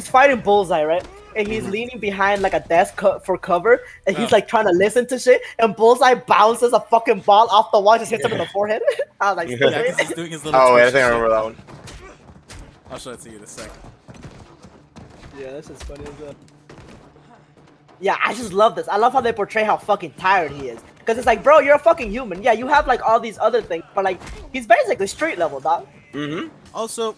fighting Bullseye, right? And he's leaning behind like a desk for cover, and he's like trying to listen to shit. And Bullseye bounces a fucking ball off the wall, just hits him in the forehead. I was like, Yeah, 'cause he's doing his little. Oh, wait, I twitch think I shit. remember that one. I'll show it to you in a second. yeah, this is funny as well. Yeah, I just love this. I love how they portray how fucking tired he is. Because it's like, bro, you're a fucking human. Yeah, you have like all these other things, but like he's basically street level, dog. Also,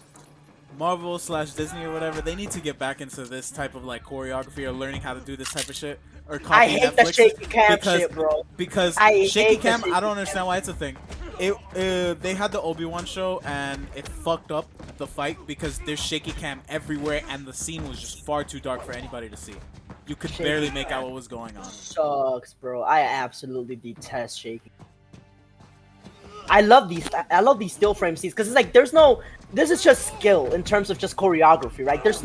Marvel / Disney or whatever, they need to get back into this type of like choreography or learning how to do this type of shit. Or copy I hate Netflix the shaky cam shit, bro. Because I shaky hate the cam, shaky I don't understand why it's a thing. They had the Obi-Wan show and it fucked up the fight because there's shaky cam everywhere and the scene was just far too dark for anybody to see. You could Shaky barely make cam out what was going on. Sucks, bro. I absolutely detest shaky. I love these still frame scenes because it's like this is just skill in terms of just choreography, right? There's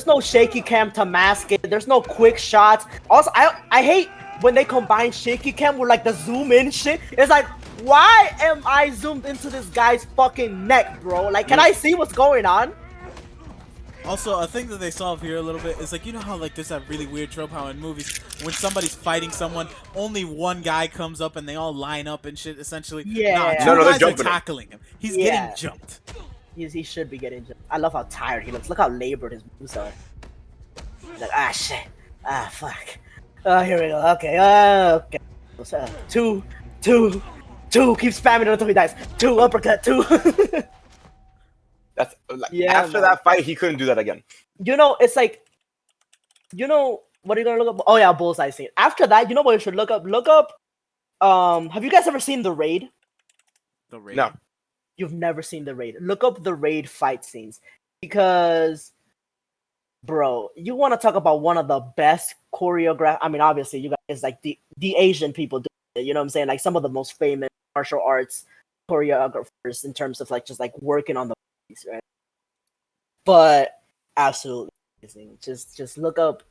no shaky cam to mask it. There's no quick shots. Also, I hate when they combine shaky cam with like the zoom in shit. It's like, why am I zoomed into this guy's fucking neck, bro? Like, can I see what's going on? Also, a thing that they solve here a little bit is like, you know how like there's that really weird trope how in movies when somebody's fighting someone, only one guy comes up and they all line up and shit. Essentially, Yeah. two No, they're guys are jumping him. tackling him. He's Yeah. getting jumped. He should be getting jumped. I love how tired he looks. Look how labored his moves are. He's like, ah, shit. Ah, fuck. Oh, here we go. Okay. Okay. Two. Keep spamming it until he dies. 2 uppercut. 2. That's like, Yeah, after man. that fight, he couldn't do that again. It's like, what are you gonna look up? Oh yeah, Bullseye scene. After that, you know what you should look up? Look up. Have you guys ever seen The Raid? The raid. No. You've never seen The Raid. Look up The Raid fight scenes because, bro, you want to talk about one of the best choreograph. I mean, obviously, you guys like the Asian people do it. You know what I'm saying? Like some of the most famous martial arts choreographers in terms of like just like working on the movies, right? But absolutely amazing. Just look up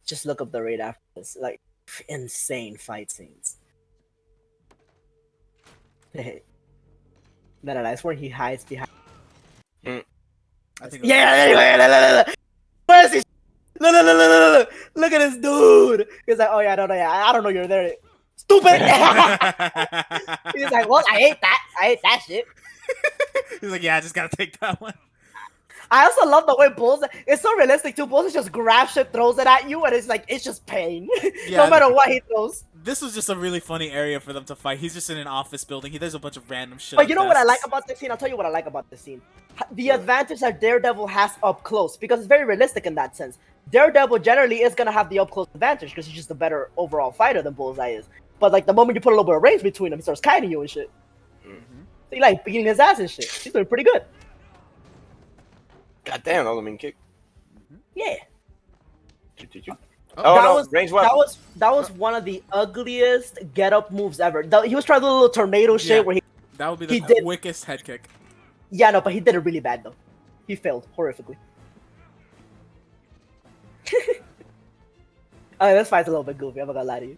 The Raid after this. Like insane fight scenes. No, that's where he hides behind. I think. Yeah, anyway, where is he? Look at at this dude. He's like, oh yeah, no, yeah, I don't know you're there. Stupid. He's like, well, I hate that shit. He's like, yeah, I just gotta take that one. I also love the way Bulls. It's so realistic too. Bulls just grabs shit, throws it at you, and it's like it's just pain, Yeah, no matter what he throws. This was just a really funny area for them to fight. He's just in an office building. There's a bunch of random shit. But you know what I like about this scene? I'll tell you what I like about this scene. The advantage that Daredevil has up close, because it's very realistic in that sense. Daredevil generally is gonna have the up close advantage because he's just a better overall fighter than Bullseye is. But like the moment you put a little bit of range between them, he starts kiting you and shit. Mm-hmm. So he like beating his ass and shit. He's doing pretty good. God damn, that was a mean kick. Yeah. Oh, that no, was range weapon. that was one of the ugliest get up moves ever. He was trying to do a little tornado shit where that would be the quickest head kick. Yeah, no, but he did it really bad though. He failed horrifically. This fight's a little bit goofy. I'm not gonna lie to you.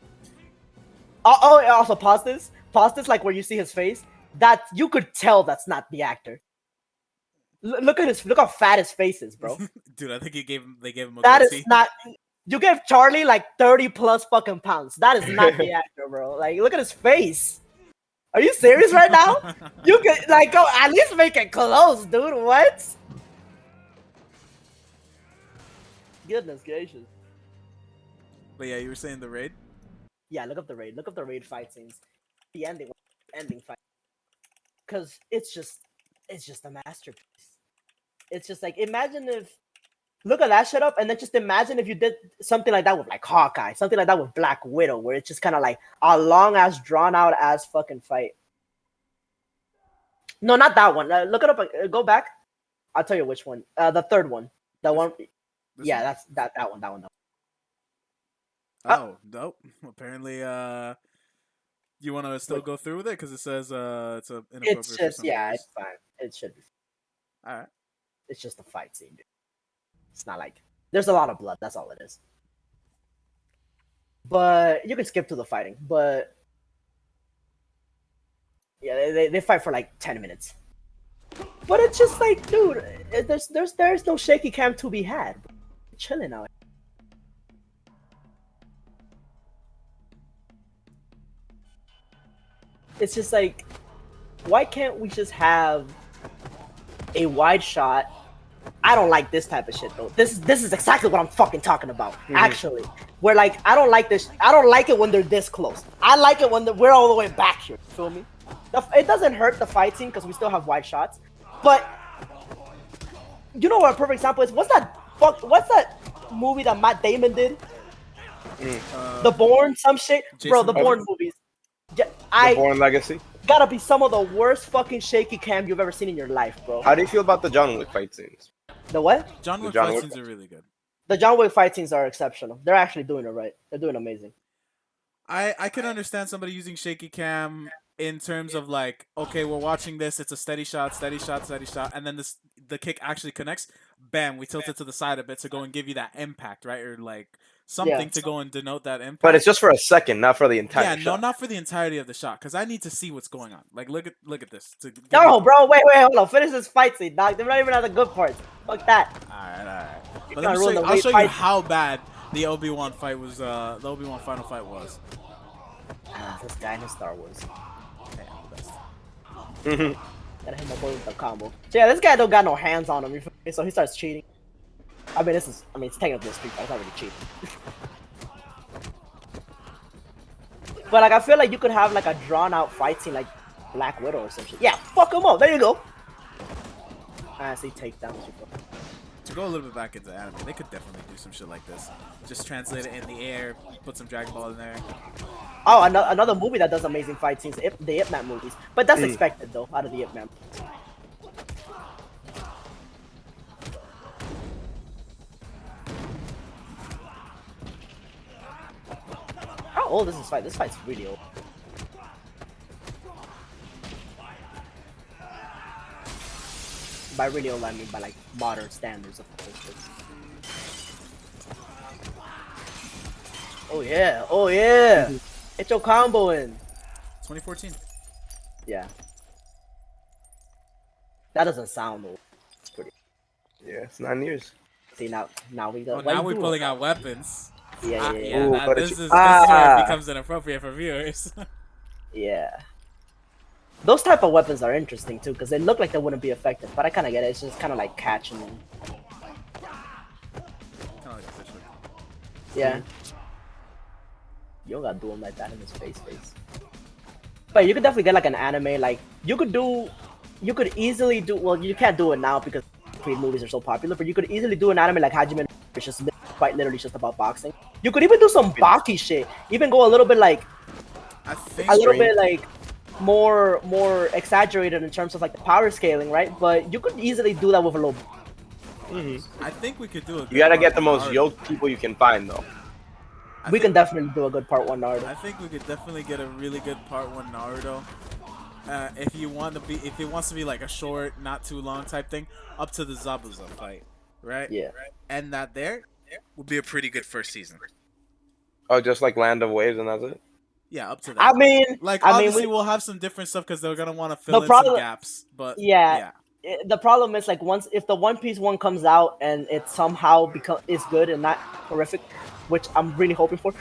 Also pause this. Pause this, like where you see his face. That you could tell that's not the actor. Look how fat his face is, bro. Dude, I think they gave him a That goatee. is not. You gave Charlie like 30 plus fucking pounds. That is not the actor, bro. Like, look at his face. Are you serious right now? You could like go at least make it close, dude. What? Goodness gracious. But yeah, you were saying the raid? Yeah, look up the raid. Look up the raid fight scenes. The ending fight. Cause it's just a masterpiece. It's just like imagine if look at that shit up and then just imagine if you did something like that with like Hawkeye, something like that with Black Widow, where it's just kind of like a long ass, drawn out ass fucking fight. No, not that one. Look it up. Go back. I'll tell you which one. The third one. The one. Yeah, that's that one. That one. Oh, nope. Apparently, you want to still go through with it because it says it's a inappropriate. It's just it's fine. It should be. All right. It's just a fight scene, dude. It's not like there's a lot of blood. That's all it is. But you can skip to the fighting. But yeah, they fight for like 10 minutes. But it's just like, dude, there's no shaky cam to be had. We're chilling out. It's just like, why can't we just have a wide shot? I don't like this type of shit though. This is exactly what I'm fucking talking about. Actually, where like I don't like this. I don't like it when they're this close. I like it when we're all the way back here. Feel me? It doesn't hurt the fight scene because we still have wide shots. But you know what a perfect example is? What's that movie that Matt Damon did? The Bourne, some shit, bro. The Bourne movies. The Bourne Legacy. Gotta be some of the worst fucking shaky cam you've ever seen in your life, bro. How do you feel about the John Wick fight scenes? The what? John Wick fight scenes are really good. The John Wick fight scenes are exceptional. They're actually doing it right. They're doing amazing. I can understand somebody using shaky cam in terms of like, okay, we're watching this, it's a steady shot, and then the kick actually connects. Bam, we tilt it to the side a bit to go and give you that impact, right? Or like something to go and denote that impact. But it's just for a second, not for the entire shot. Yeah, no, not for the entirety of the shot, because I need to see what's going on. Like, look at this. No, bro, wait, hold on. Finish this fight scene, dog. They're not even at the good parts. Fuck that. Alright. But I'll show you how bad the Obi-Wan fight was. The Obi-Wan final fight was. This guy in Star Wars. Mm-hmm. Gotta hit my boy with the combo. So yeah, this guy don't got no hands on him, you feel me? So he starts cheating. I mean, it's technically a street fight. It's not really cheating. But like, I feel like you could have like a drawn out fight scene like Black Widow or some shit. Yeah, fuck him up. There you go. I see takedowns. To go a little bit back into anime, they could definitely do some shit like this. Just translate it in the air, put some Dragon Ball in there. Oh, another movie that does amazing fight scenes, the Ip Man movies. But that's expected though, out of the Ip Man movies. How old is this fight? This fight's really old. By really old, I mean by like modern standards, of course. Oh yeah, oh yeah! Get your combo in. 2014. Yeah. That doesn't sound old. It's pretty. Yeah, it's 9 years. See now we got. Oh, now we're pulling out weapons. Yeah, yeah, Yeah, yeah. Ooh, that but this is where it ah, becomes inappropriate for viewers. Yeah. Those type of weapons are interesting too, because they look like they wouldn't be effective, but I kind of get it. It's just kind of like catching them. Kind of like a fish hook. Yeah. You don't gotta do him like that in his face. But you could definitely get like an anime, like you could easily do. Well, you can't do it now because movies are so popular, but you could easily do an anime like Hajime. It's just quite literally just about boxing. You could even do some Baki shit. Even go a little bit like I think a little bit like more exaggerated in terms of like the power scaling, right? But you could easily do that with a little. I think we could do a good you gotta part get the one most Naruto. yoked people you can find, though. We can definitely do a good part 1 Naruto. I think we could definitely get a really good part 1 Naruto. If you want to be, if it wants to be like a short, not too long type thing, up to the Zabuza fight, right? Yeah. And that there would be a pretty good first season. Oh, just like Land of Waves, and that's it. Yeah, up to that. Like I mean, obviously we'll have some different stuff because they're gonna want to the fill in some problem, gaps. But yeah, the problem is like once if the One Piece one comes out and it somehow is good and not horrific, which I'm really hoping for.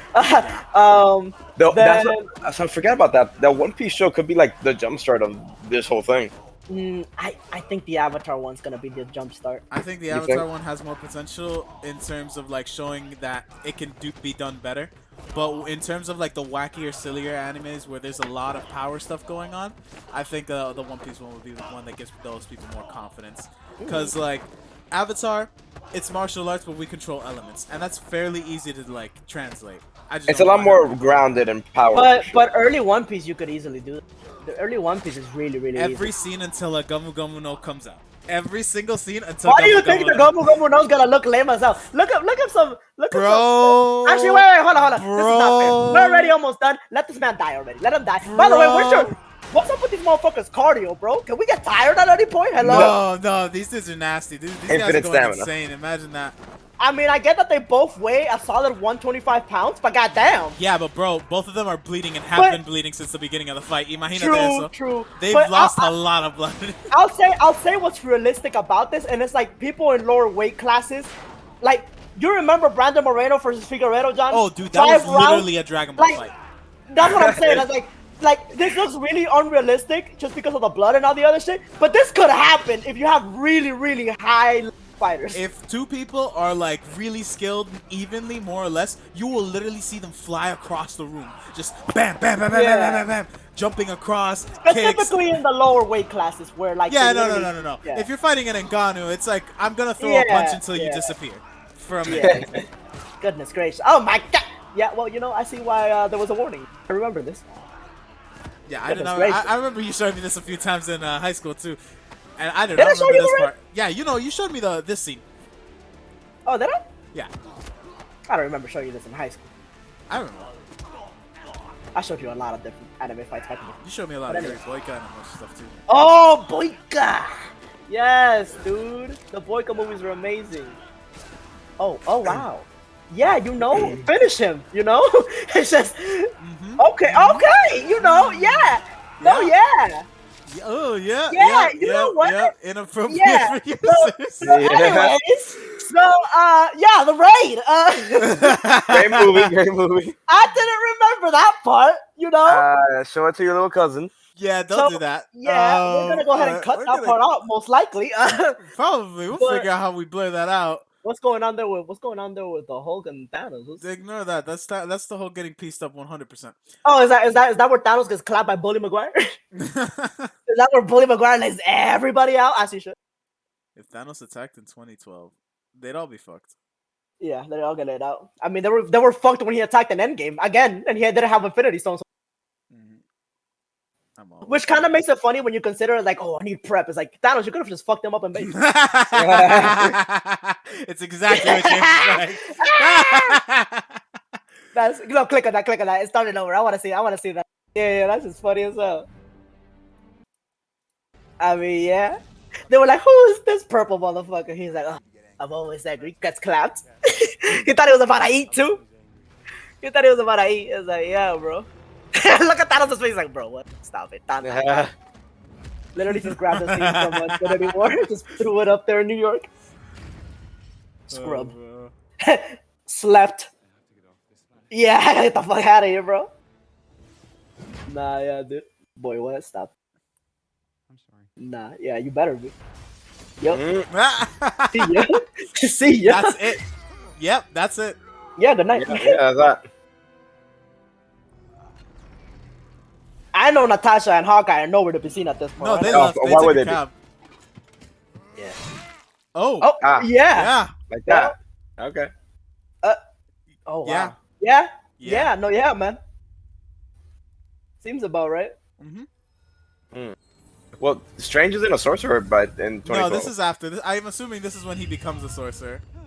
Though, then so I forget about that. That One Piece show could be like the jumpstart of this whole thing. I think the Avatar one's gonna be the jump start. I think the You Avatar think? one has more potential in terms of like showing that it can be done better. But in terms of like the wackier, sillier animes where there's a lot of power stuff going on, I think the One Piece one will be the one that gives those people more confidence. Because like Avatar, it's martial arts, but we control elements, and that's fairly easy to like translate. It's a lot more grounded in power. But early One Piece you could easily do. The early One Piece is really Every easy. scene until a Gumu Gumu no comes out. Every single scene until. Why do you think the Gomu Gomu no's gonna look lame as hell? Look up some. Bro. Actually, wait, hold on. Bro. This is not fair. We're already almost done. Let this man die already. Let him die. By the way, what's up with these motherfuckers' cardio, bro? Can we get tired at any point? Hello? No, these dudes are nasty. These guys are Infinite going stamina. insane. Imagine that. I mean, I get that they both weigh a solid 125 pounds, but goddamn. Yeah, but bro, both of them are bleeding and have been bleeding since the beginning of the fight. Imagínate eso. True. They've But lost a lot of blood. I'll say what's realistic about this, and it's like people in lower weight classes, like you remember Brandon Moreno versus Figueredo, John? Oh, dude, that was literally a Dragon Ball like, fight. That's what I'm saying. It's like this looks really unrealistic just because of the blood and all the other shit. But this could happen if you have really high fighters. If two people are like really skilled evenly, more or less, you will literally see them fly across the room. Just bam, bam, bam, bam, bam, bam, bam, jumping across, kicks. Specifically in the lower weight classes where like Yeah, no. Yeah. If you're fighting an Ngannou, it's like I'm gonna throw a punch until you disappear for a minute. Goodness gracious! Oh my god! Yeah, well, you know, I see why there was a warning. I remember this. Yeah, I didn't know. I remember you showed me this a few times in high school too, and I didn't Did I remember show you this already? part. Yeah, you showed me this scene. Oh, did I? Yeah, I don't remember showing you this in high school. I remember. I showed you a lot of different anime fights back in the You showed me a lot But of anyway. Boyka and a bunch of stuff too. Oh, Boyka! Yes, dude. The Boyka movies were amazing. Oh wow. Yeah, you know, finish him, you know? It's just, okay, you know, yeah. No, yeah. Oh yeah. Yeah, you know what? Yeah, inappropriate Yeah. for users. So anyways, yeah, the raid. Great movie. I didn't remember that part, you know? Show it to your little cousin. Yeah, don't do that. Yeah, we're gonna go ahead and cut that part out, most likely. Probably, we'll figure out how we blur that out. What's going on there with the Hulk and Thanos? Ignore that. That's the whole getting pieced up 100%. Oh, is that where Thanos gets clapped by Bully Maguire? Is that where Bully Maguire lays everybody out as he should? If Thanos attacked in 2012, they'd all be fucked. Yeah, they're all gonna let out. I mean, they were fucked when he attacked an Endgame again, and he didn't have Infinity Stones. Which kind of makes it funny when you consider like, oh, I need prep. It's like Thanos, you could have just fucked him up and base. It's exactly what you expect. That's click on that. It started over. I want to see that. Yeah, that's just funny as hell. I mean, yeah. They were like, who is this purple motherfucker? He's like, oh, I've always said he gets clapped. He thought he was about to eat too. It's like, yeah, bro. Look at Thanos' face, like, bro, what? Stop it. Thanos. Literally just grabbed the scene from Infinity War, just threw it up there in New York. Scrub. Slept. Yeah, get the fuck out of here, bro. Nah, yeah, dude. Boy, what? Stop. I'm sorry. Nah, yeah, you better be. Yep. Mm, See ya. See ya. That's it. Yep, that's it. Yeah, good night. yeah, that. I know Natasha and Hawkeye are nowhere to be seen at this point. No, right? they Oh, left. They why took would a they be? cab. Yeah. Oh. Oh, Ah. yeah. Yeah. Like that. Okay. Oh, wow. Yeah. Yeah. Yeah. Yeah. No, yeah, man. Seems about right. Mm-hmm. Well, Strange isn't a sorcerer, but in 2012. No, this is after. This, I'm assuming this is when he becomes a sorcerer. You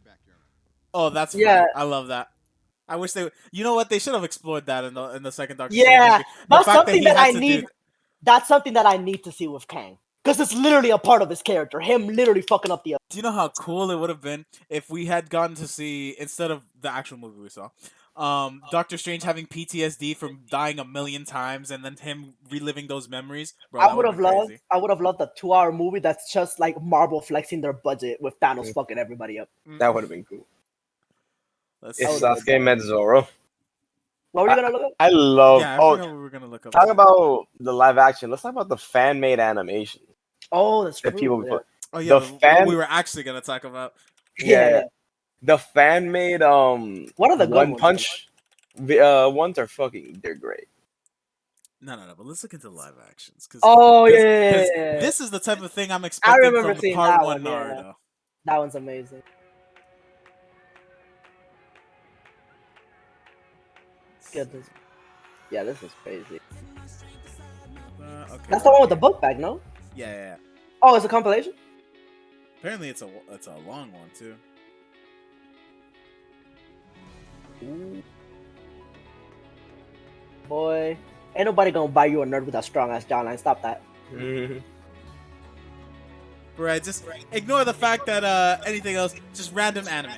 back, Jeremy. Oh, that's funny. Yeah. I love that. I wish they. You know what? They should have explored that in the second Doctor Yeah. Strange movie. The That's fact something he that had I to need. do. That's something that I need to see with Kang. Because it's literally a part of his character. Him literally fucking up the. Do you know how cool it would have been if we had gotten to see, instead of the actual movie we saw, Doctor Strange having PTSD from dying a million times and then him reliving those memories? Bro, I that would would have have loved. crazy. I would have loved a 2-hour movie that's just like Marvel flexing their budget with Thanos fucking everybody up. That would have been cool. Let's If see. That would've been Sasuke met Zoro. What were you gonna look at? I love. Yeah, I Oh, forgot what we were gonna look up. talk about the live action. Let's talk about the fan made animation Oh, that's that true. people yeah. put. Oh yeah, the what fan- we were actually gonna talk about. Yeah. The fan made What are the good One ones? Punch. Ones are fucking. They're great. No, but let's look into live actions. Cause, Oh yeah, 'cause yeah. this is the type of thing I'm expecting remember from seeing Part that 1 one, yeah. Naruto. That one's amazing. Goodness. Yeah, this is crazy. Okay. That's the one with the book bag, no? Yeah. Oh, it's a compilation? Apparently, it's a long one too. Boy, ain't nobody gonna buy you a nerd with a strong ass jawline. Stop that. Right, just ignore the fact that anything else, just random anime,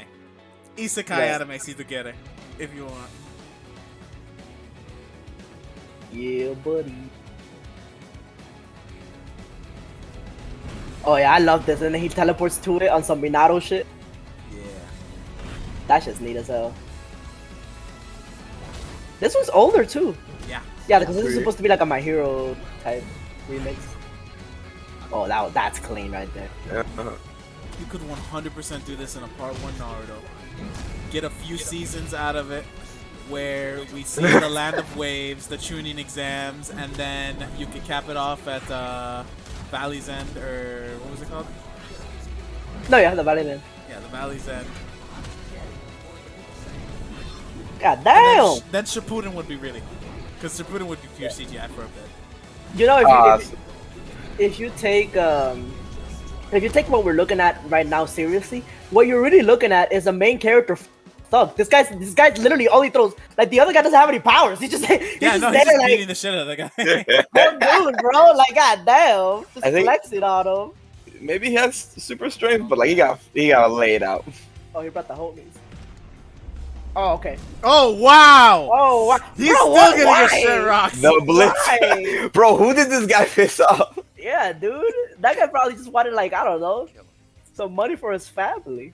isekai Right. anime, si tu quieres, if you want. Yeah, buddy. Oh yeah, I love this. And then he teleports to it on some Minato shit. Yeah. That shit's neat as hell. This one's older too. Yeah. Yeah, because this is Really? supposed to be like a My Hero type remix. Oh, that's clean right there. You could 100% do this in a Part 1 Naruto. Get a few seasons out of it, where we see the Land of Waves, the Chunin exams, and then you could cap it off at Valley's End, or what was it called? No, yeah, the Valley Land. Yeah, the Valley's End. God And damn! then Shippuden would be really cool, because Shippuden would be pure CGI for a bit. You know, Ah, if you take what we're looking at right now seriously, what you're really looking at is a main character thug. This guy's literally all he throws. Like the other guy doesn't have any powers. He's just He's there just like, beating the shit out of the guy. oh dude, bro, like god damn, just I think- flexing on him. Maybe he has super strength, but like he got laid out. Oh, he brought the homies. Oh, okay. Oh wow! Oh, wow. He's Bro, still what? getting Why? his shit rocked. The blitz, Why? bro. Who did this guy piss off? Yeah, dude. That guy probably just wanted, like, I don't know, some money for his family.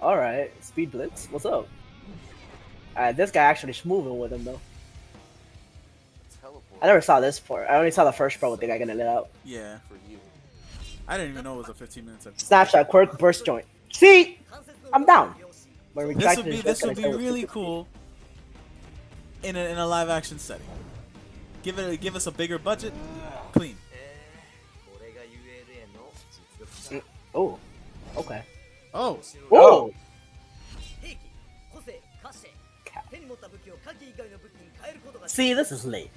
Alright, Speed Blitz. What's up? Alright, this guy actually moving with him, though. I never saw this part. I only saw the first part with the guy getting lit out. Yeah. I didn't even know it was a 15 minutes episode. Snapshot, quirk, burst joint. See? I'm down. When we This track would be this really cool in a live action setting. Give us a bigger budget, clean. Oh, okay. Oh, Oh, see, this is late.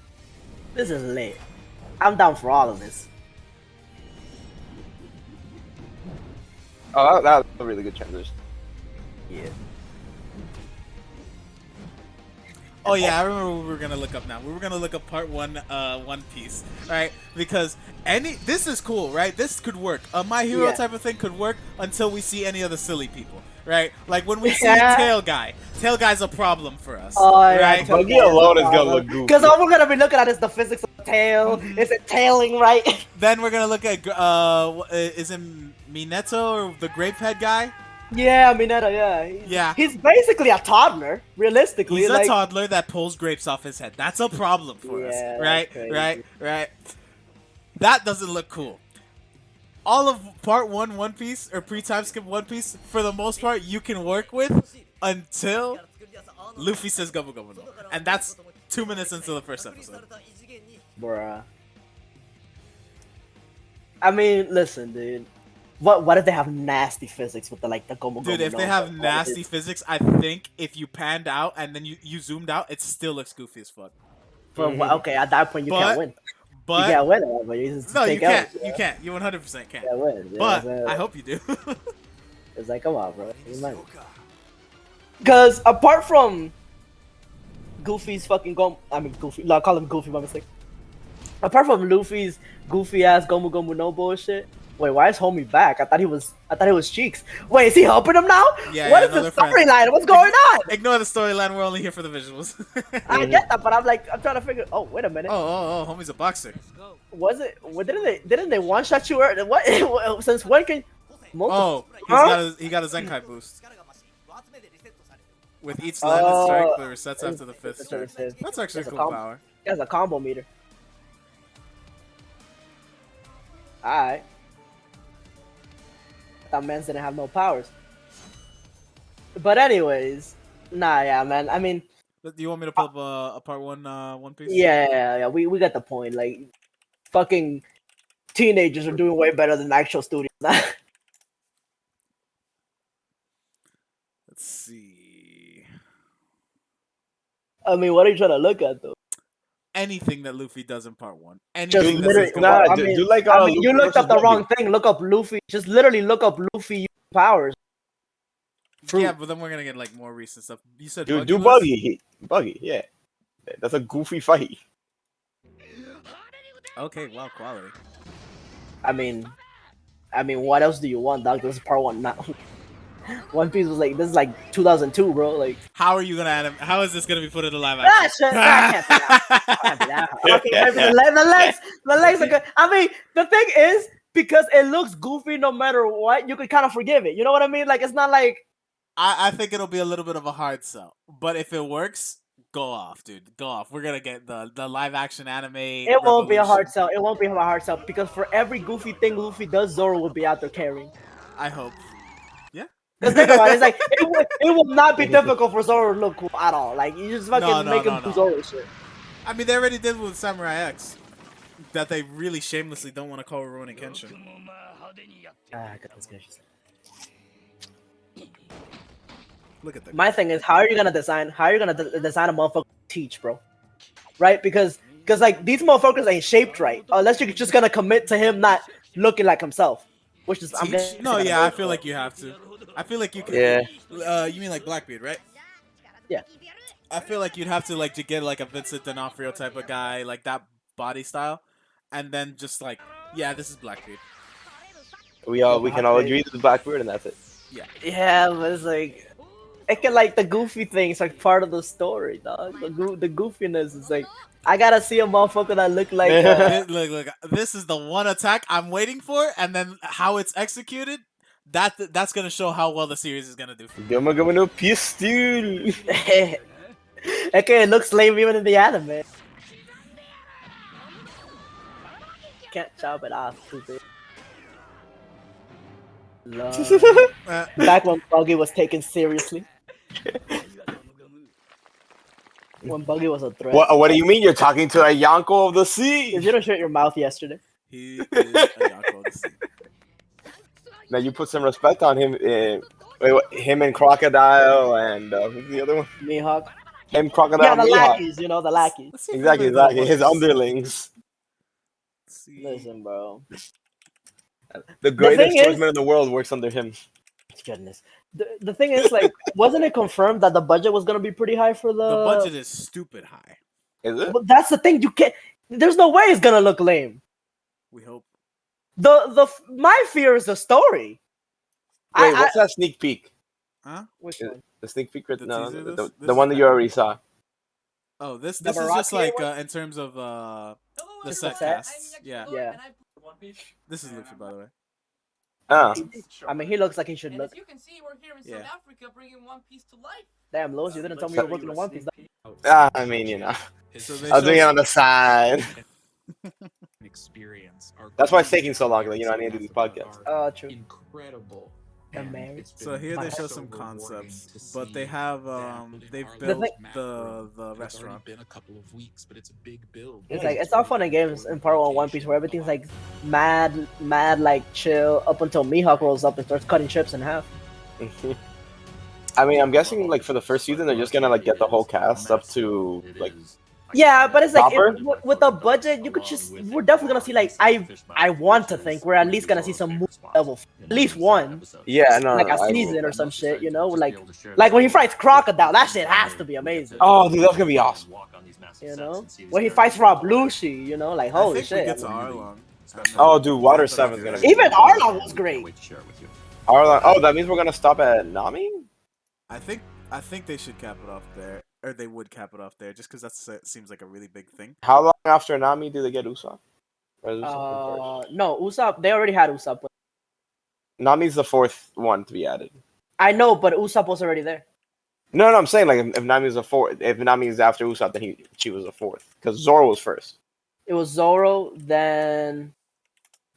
This is late. I'm down for all of this. Oh, that was a really good transition. Yeah. oh yeah, I remember what we were gonna look up now. We were gonna look up Part 1, One Piece, right? Because this is cool, right? This could work. A My Hero Yeah. type of thing could work until we see any of the silly people, right? Like when we see Yeah. Tail Guy. Tail Guy's a problem for us, Oh, yeah, right? Tail Buggy alone is gonna look goofy. Because all we're gonna be looking at is the physics of the tail. Is it tailing right? Then we're gonna look at is it Minato or the Grape Head guy? Yeah, Mineta, yeah. Yeah. He's basically a toddler, realistically. He's a like, toddler that pulls grapes off his head. That's a problem for us. Yeah, Right? that's crazy. Right? That doesn't look cool. All of part 1 One Piece or pre-time skip One Piece, for the most part, you can work with until Luffy says Gomu Gomu no. And that's 2 minutes into the first episode. Bruh. I mean, listen, dude. What if they have nasty physics with the Gomu Dude, Gomu if no, they have all of nasty it? physics, I think if you panned out and then you zoomed out, it still looks goofy as fuck. Okay, at that point you can't win. You But can't win, but you just no, take you can't. L's, You can't. You 100% can't. can't win. But I hope you do. It's like, come on, bro. Because apart from Goofy's fucking Goofy. No, I call him Goofy by mistake. Apart from Luffy's goofy ass Gomu Gomu no bullshit. Wait, why is homie back? I thought he was Cheeks. Wait, is he helping him now? Yeah, What yeah, is no, the they're friends. storyline? What's going on? Ignore the storyline. We're only here for the visuals. I get that, but I'm trying to figure. Oh, wait a minute. oh, homie's a boxer. Was it? Didn't they one shot you? What? Since when can? Oh, Huh? he got a Zenkai boost. With each landed strike, the resets after the 5th strike. That's actually a cool power. He has a combo meter. Alright. That man didn't have no powers. But anyways, nah, yeah, man. I mean, Do you want me to pull up a part 1 One Piece? yeah. We got the point. Like, fucking teenagers are doing way better than actual studios now. Let's see. I mean, what are you trying to look at though? Anything that Luffy does in part 1. Just Anything that literally, says nah, Gomu. I do mean, like, I mean, you Luffy looked up the versus wrong Buggy. thing. Look up Luffy. Just literally look up Luffy using powers. Fruit. Yeah, but then we're gonna get like more recent stuff. You said Do was? Buggy, yeah. That's a goofy fight. Okay, wow, quality. I mean, what else do you want, dog? This is part 1. Not One Piece was like, this is like 2002, bro. Like, How are you gonna How is this gonna be put into live ah, action? shit, I can't be that. Can't be that. Fucking maybe the legs are good. I mean, the thing is, because it looks goofy no matter what, you could kind of forgive it. You know what I mean? Like, it's not like, I think it'll be a little bit of a hard sell, but if it works, go off, dude. Go off. We're gonna get the live action anime. it won't be a hard revolution. sell. It won't be a hard sell because for every goofy thing Luffy does, Zoro will be out there carrying. I hope. Yeah. Because think about it, it's like it will not be difficult for Zoro to look cool at all. Like, you just fucking make him do Zoro shit. I mean, they already did with Samurai X. That they really shamelessly don't want to call Rurouni Kenshin. Goodness gracious. Look at that. My thing is, how are you gonna design a motherfucker to teach, bro? Right? Because like these motherfuckers ain't shaped right. Unless you're just gonna commit to him not looking like himself, which is I'm guessing No, gonna yeah, I work, feel bro. like you have to. I feel like you can. Yeah. You mean like Blackbeard, right? Yeah. I feel like you'd have to like to get like a Vincent D'Onofrio type of guy, like that body style, and then just like, yeah, this is Blackbeard. We can all agree this is Blackbeard, and that's it. Yeah, but it's like it can like the goofy things like part of the story, dog. The goofiness is like I gotta see a motherfucker that look like Look, this is the one attack I'm waiting for, and then how it's executed. That's gonna show how well the series is gonna do. Gomu Gomu no pistol. okay, it looks lame even in the anime. Can't chop it off, stupid. Back when Buggy was taken seriously. When Buggy was a threat. What do you mean? You're talking to a Yonko of the sea? Because you don't shut your mouth yesterday. He is a Yonko of the sea. Now you put some respect on him. Him and Crocodile and who's the other one? Mihawk. Him, Crocodile, Yeah, the Mihawk. lackeys, the lackeys. Let's see if Exactly. anybody His knows. underlings. Let's see. Listen, bro. The greatest thing is- swordsman in the world works under him. Goodness. The thing is, like, wasn't it confirmed that the budget was gonna be pretty high for The budget is stupid high. Is it? But that's the thing. You can't. There's no way it's gonna look lame. We hope. My fear is the story. Wait, what's that sneak peek? Huh? Which Is- one? The sneak peek? The No, teaser, the this one that is you already saw. Oh, this The is just Barakia like one? in terms of the Just set the set? casts. Yeah. Yeah. This is Luffy, by the way. Ah, I mean, he looks like he should And look. as you can see, we're here in Yeah. South Africa bringing One Piece to life. Damn, Los, you didn't tell me you were working on One Piece. I mean, you know, So they I was doing it show on the side. experience. That's why it's taking so long. Like, you know, I need to do these podcasts. True. Incredible. Amazing. So here they show some concepts, but they have they've built the restaurant. Been a couple of weeks, but it's a big build. It's like it's all fun and games in part 1 One Piece where everything's like mad, like chill up until Mihawk rolls up and starts cutting ships in half. I mean, I'm guessing like for the first season, they're just gonna like get the whole cast up to like. Yeah, but it's like Proper? with the budget, you could just we're definitely gonna see like I want to think we're at least gonna see some level, at least one, Yeah, no, like no, a I- season or some shit, you know, like when he fights Crocodile, that shit has to be amazing. Oh, dude, that's gonna be awesome. You know, when he fights Rob Lucy, you know, like I holy think we shit. get to Arlong. Oh, dude, Water 7 is gonna be. Even Arlong was great. Arlong. Oh, that means we're gonna stop at Nami. I think they should cap it off there, or they would cap it off there, just because that seems like a really big thing. How long after Nami do they get Usopp? Or is Usopp first? No, Usopp. They already had Usopp. Nami's the fourth one to be added. I know, but Usopp was already there. No, I'm saying like if Nami's a fourth, if Nami's after Usopp, then she was a fourth because Zoro was first. It was Zoro, then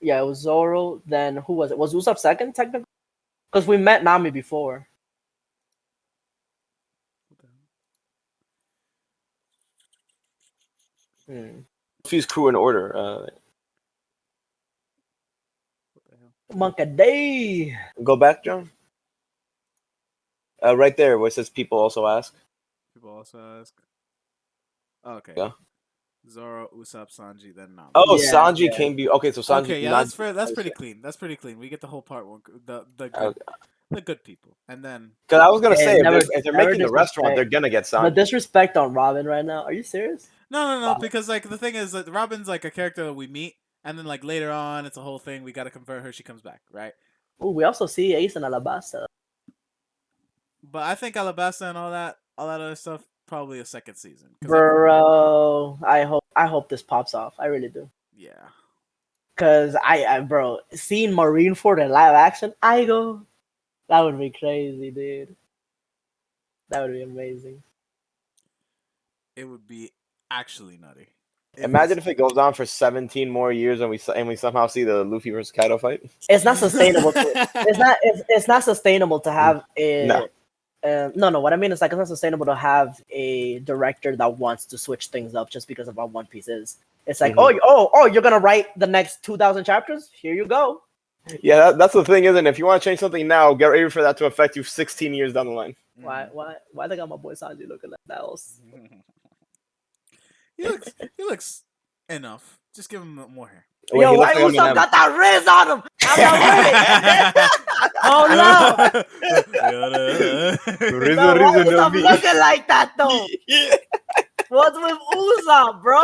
it was Zoro. Then who was it? Was Usopp second technically? Because we met Nami before. Luffy's crew in order. Monkey Day. Go back, John. Right there where it says people also ask. People also ask. Oh, okay. Yeah. Zoro, Usopp, Sanji, then Nami. Oh, Yeah, Sanji yeah. came. Okay, so Sanji. Okay, yeah, not- that's pretty clean. That's pretty clean. We get the whole part one. The good people, and then Because I was gonna Hey, say never- if they're never making the restaurant, disrespect. they're gonna get The Sanji. disrespect on Robin right now. Are you serious? no, because like the thing is that Robin's like a character that we meet, and then like later on, it's a whole thing. We got to convert her. She comes back, right? Ooh, we also see Ace and Alabasta. But I think Alabasta and all that other stuff, probably a second season. 'Cause Bro, I hope this pops off. I really do. yeah. Cause bro, seeing Marineford in live action, that would be crazy, dude. That would be amazing. It would be actually nutty. Imagine if it goes on for 17 more years and we somehow see the Luffy versus Kaido fight. It's not sustainable. It's not sustainable to have a. No. No. What I mean is like it's not sustainable to have a director that wants to switch things up just because of how One Piece is. It's like, oh, you're gonna write the next 2,000 chapters? Here you go. Yeah, that's the thing, isn't it? If you want to change something now, get ready for that to affect you 16 years down the line. Why they got my boy Sanji looking like that? He looks enough. Just give him more hair. Wait, Yo, he why looks like Usopp got that Riz on him? I'm not with it. Oh no! No, why Usopp looking like that though? What's with Usopp, bro?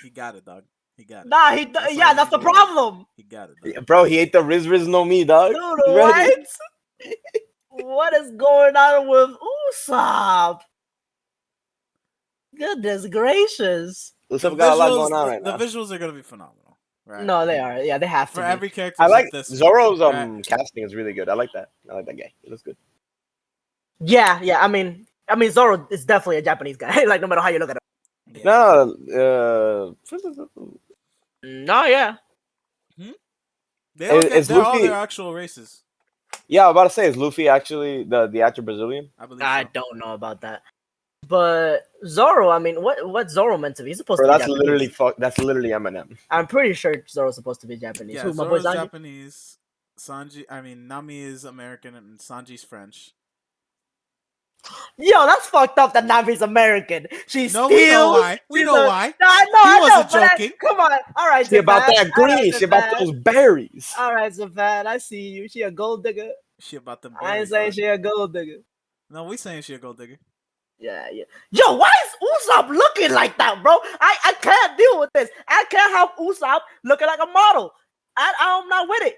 He got it, dog. He got it. Nah, all that's the he problem. He got it, dog. Bro, he ate the Riz no me, dog. Dude, You ready? what? What is going on with Usopp? Goodness gracious. Usopp got a lot going on right the now. visuals are gonna be phenomenal. Right? No, they are. Yeah, they have to. For be. every character. I like this Zoro's right? casting is really good. I like that. I like that guy. He looks good. Yeah. I mean, Zoro is definitely a Japanese guy. Like, no matter how you look at him. Yeah. No, yeah. They all Is they're all Luffy- their actual races. Yeah, I was about to say, is Luffy actually the actor Brazilian? I believe. I so. don't know about that. But Zoro, I mean, what's Zoro meant to be? He's supposed Bro, to be that's Japanese. that's literally Eminem. I'm pretty sure Zoro's supposed to be Japanese. Yeah, Who, my boy Zoro's Sanji? Japanese. Nami is American and Sanji's French. Yo, that's fucked up that Nami's American. She's No, still. we know why. We she's know a- why. No, I know, He I know. wasn't but joking. come on. All right, She about Zafad. that green. All right, She about Zafad. those berries. All right, Zafad. I see you. She a gold digger. She about them. I ain't berries, saying dog. she a gold digger. No, we saying she a gold digger. Yeah. Yo, why is Usopp looking like that, bro? I can't deal with this. I can't have Usopp looking like a model. I'm not with it.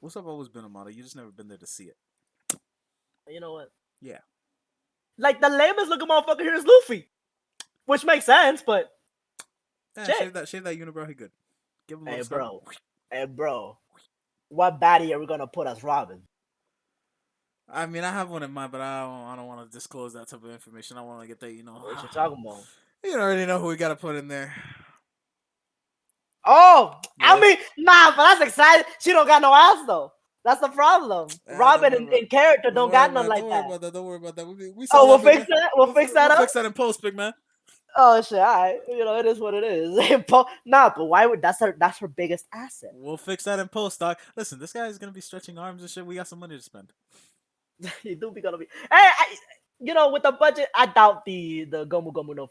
Usopp always been a model. You just never been there to see it. You know what? Yeah. Like the lamest looking motherfucker here is Luffy, which makes sense. But Yeah, Shit. shave that unibrow. He good. Give him a hey, little bro, what baddie are we gonna put as Robin? I mean, I have one in mind, but I don't want to disclose that type of information. I want to get that, What you talking about? you already know who we got to put in there. Oh, I Yeah. mean, nah, but that's exciting. She don't got no ass though. That's the problem. Robin in character don't got none like that. Don't worry about that. We Oh, we'll solve that, big fix man. that. We'll fix that We'll up. fix that in post, big man. Oh shit! All right, it is what it is. Nah, but why would that's her biggest asset? We'll fix that in post, dog. Listen, this guy is gonna be stretching arms and shit. We got some money to spend. You do be gonna be. Hey, with the budget, I doubt the Gomu Gomu no.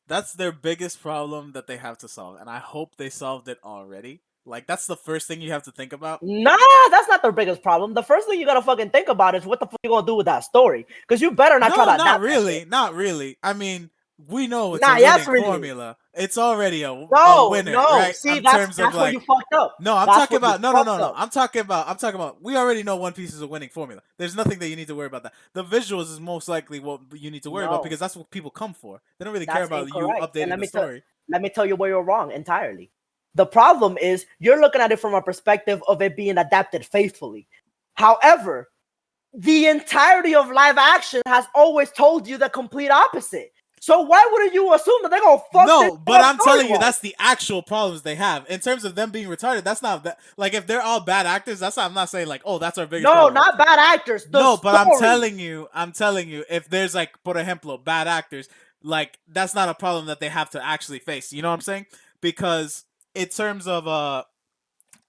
That's their biggest problem that they have to solve, and I hope they solved it already. Like, that's the first thing you have to think about. Nah, that's not their biggest problem. The first thing you gotta fucking think about is what the fuck you gonna do with that story. Because you better not try to adapt. Not really. Not really. I mean, we know it's Nah, a yes, winning really. formula. It's already a No, winner, no. right? See, in that's terms of where like, you fucked up. no, I'm That's talking where you about no. fucked up. I'm talking about. We already know One Piece is a winning formula. There's nothing that you need to worry about. That the visuals is most likely what you need to worry about No. because that's what people come for. They don't really care That's about incorrect. you And updating the story. Let me tell you where you're wrong entirely. The problem is you're looking at it from a perspective of it being adapted faithfully. However, the entirety of live action has always told you the complete opposite. So why wouldn't you assume that they're gonna fuck No, this but up I'm telling you, story-wise? that's the actual problems they have in terms of them being retarded. That's not that. Like, if they're all bad actors, that's not. I'm not saying like, oh, that's our biggest. No, problem. not bad actors. No, but I'm story. telling you, if there's like, por ejemplo, bad actors, like that's not a problem that they have to actually face. You know what I'm saying? Because in terms of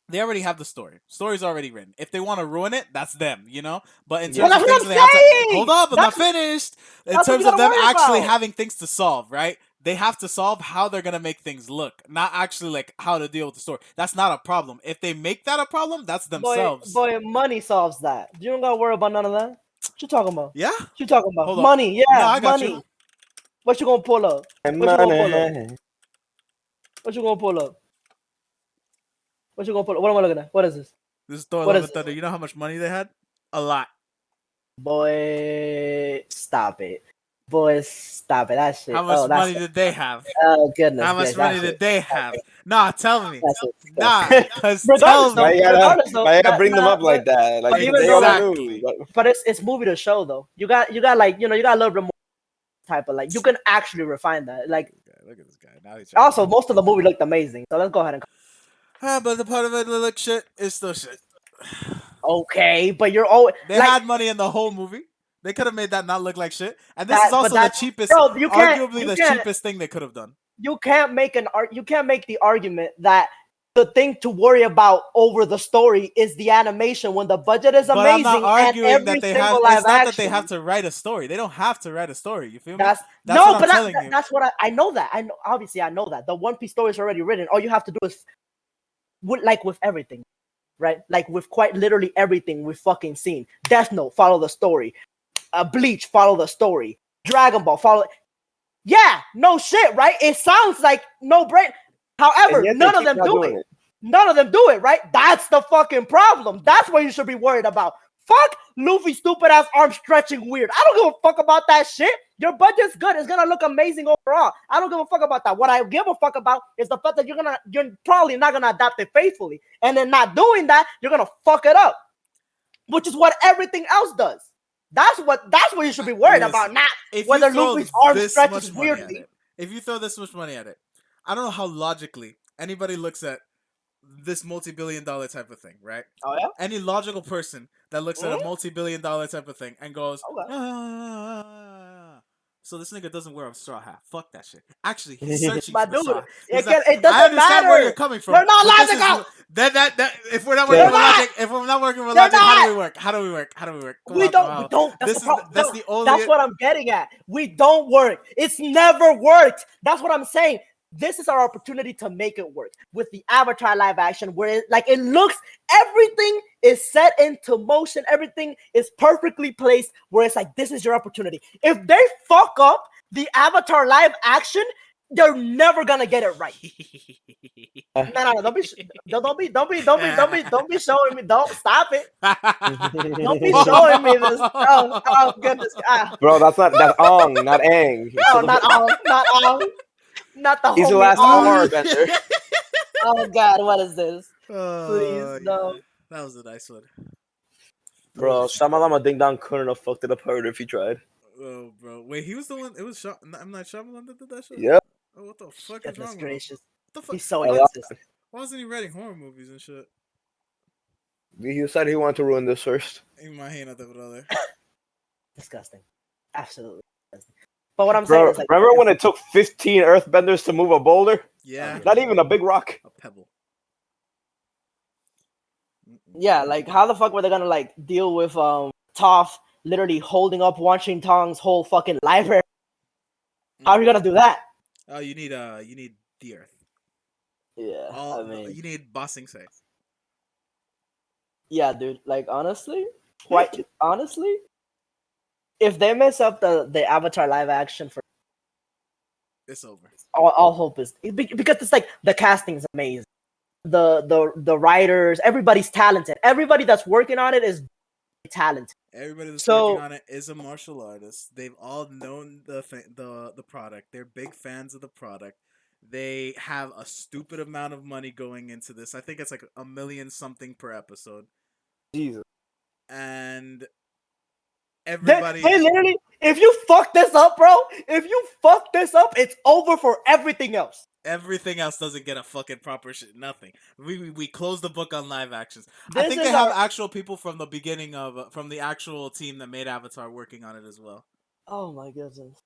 they already have the story. Story's already written. If they want to ruin it, that's them, you know? But in Yeah. terms Well, of that's things what that I'm they have to saying! hold up, I'm not That's- finished. In that's what terms you of gotta them worry actually about. having things to solve, right? They have to solve how they're gonna make things look, not actually like how to deal with the story. That's not a problem. If they make that a problem, that's themselves. Boy, money solves that. You don't gotta worry about none of that. What you talking about? Yeah? What you talking about? Hold on. Money, yeah, No, I got money. you. What you gonna pull up? What you gonna pull up? Money. What you gonna pull up? What you gonna pull up? What am I looking at? What is this? This is Thor What Love is and Thunder. You know how much money they had? A lot. Boy, stop it. Boy, stop it. That shit. How much Oh, that's money did they have? Oh goodness. How much yes, money that did shit. they have? Nah, tell me. That's it. Nah, because Regardless, tell though, me. Why you gotta bring them up like that? Like but even they though, like, already Exactly. knew. but it's movie to show though. You got like you got a little bit more type of like you can actually refine that. Like Look at this guy. Now he's trying also most of the movie looked amazing. So let's go ahead and but the part of it that look shit is still shit. okay, but you're always They like, had money in the whole movie. They could have made that not look like shit. And this That- is but also the that's- cheapest, bro, you can't- arguably you the can't- cheapest thing they could have done. you can't make the argument that the thing to worry about over the story is the animation when the budget is But amazing. I'm not arguing and every that they single have. live It's not action, that they have to write a story. They don't have to write a story. You feel me? That's what no, I'm but telling you. that's what I know that I know. Obviously, I know that the One Piece story is already written. All you have to do is, like with everything, right? Like with quite literally everything we've fucking seen. Death Note, follow the story. Bleach, follow the story. Dragon Ball, follow. Yeah, no shit, right? It sounds like no brain. However, And yet they none of keep them not do doing it. None of them do it, right? That's the fucking problem. That's what you should be worried about. Fuck Luffy's stupid ass arm stretching weird. I don't give a fuck about that shit. Your budget's good. It's gonna look amazing overall. I don't give a fuck about that. What I give a fuck about is the fact that you're probably not gonna adapt it faithfully. And then not doing that, you're gonna fuck it up. Which is what everything else does. That's what you should be worried Listen, about, not if whether you throw Luffy's arm this stretches much money at weirdly. it, if you throw this much money at it, I don't know how logically anybody looks at this multi-billion-dollar type of thing, right? Oh yeah? Any logical person that looks at a multi-billion-dollar type of thing and goes, Okay. so this nigga doesn't wear a straw hat. Fuck that shit. Actually, he's searching My for the dude, straw hat. it He's like, doesn't I understand where matter. you're coming from. They're not but this is- logical. That if we're not They're working with not. logic, if we're not working with They're logic, how do not. we work? How do we work? How do we work? Come We on, don't. come We on. don't. That's This the problem. that's No, the only. That's what I'm getting at. We don't work. It's never worked. That's what I'm saying. This is our opportunity to make it work with the Avatar live action, where it looks, everything is set into motion, everything is perfectly placed. Where it's like, this is your opportunity. If they fuck up the Avatar live action, they're never gonna get it right. No, don't be showing me. Don't stop it. Don't be showing me this. Oh goodness. Bro, that's Ong, not Aang. No, not all. Not all. Not the He's the homie last Ong. R bender. Oh God, what is this? Oh, no. yeah. That was a nice one. Bro, Oh, Shamalama Ding Dong couldn't have fucked it up harder if he tried. oh, bro. Wait, he was the one. It was I'm not Shyamalan that did that shit. Yep. Oh, what the fuck is Goodness wrong with him? gracious. What the fuck? He's so I Why, love inconsistent. why wasn't he writing horror movies and shit? He decided he wanted to ruin this first. Imagínate, brother. Disgusting. Absolutely disgusting. But what I'm saying Bro, is like remember when it took 15 earthbenders to move a boulder? Yeah, Not even a big rock. a pebble. yeah, like how the fuck were they gonna like deal with Toph literally holding up Washington Tong's whole fucking library? How are you gonna do that? Oh, you need the earth. Yeah, All I mean, you need bossing say. yeah, dude. Like honestly, quite honestly, if they mess up the Avatar live action for It's over. all hope is because it's like the casting is amazing. The writers, everybody's talented. Everybody that's working on it is talented. Everybody that's So- working on it is a martial artist. They've all known the product. They're big fans of the product. They have a stupid amount of money going into this. I think it's like $1 million something per episode. Jesus. And They everybody, literally, if you fuck this up, bro, if you fuck this up, it's over for everything else. everything else doesn't get a fucking proper shit. Nothing. We close the book on live actions. I This think is they have our- actual people from the beginning of from the actual team that made Avatar working on it as well. Oh my goodness.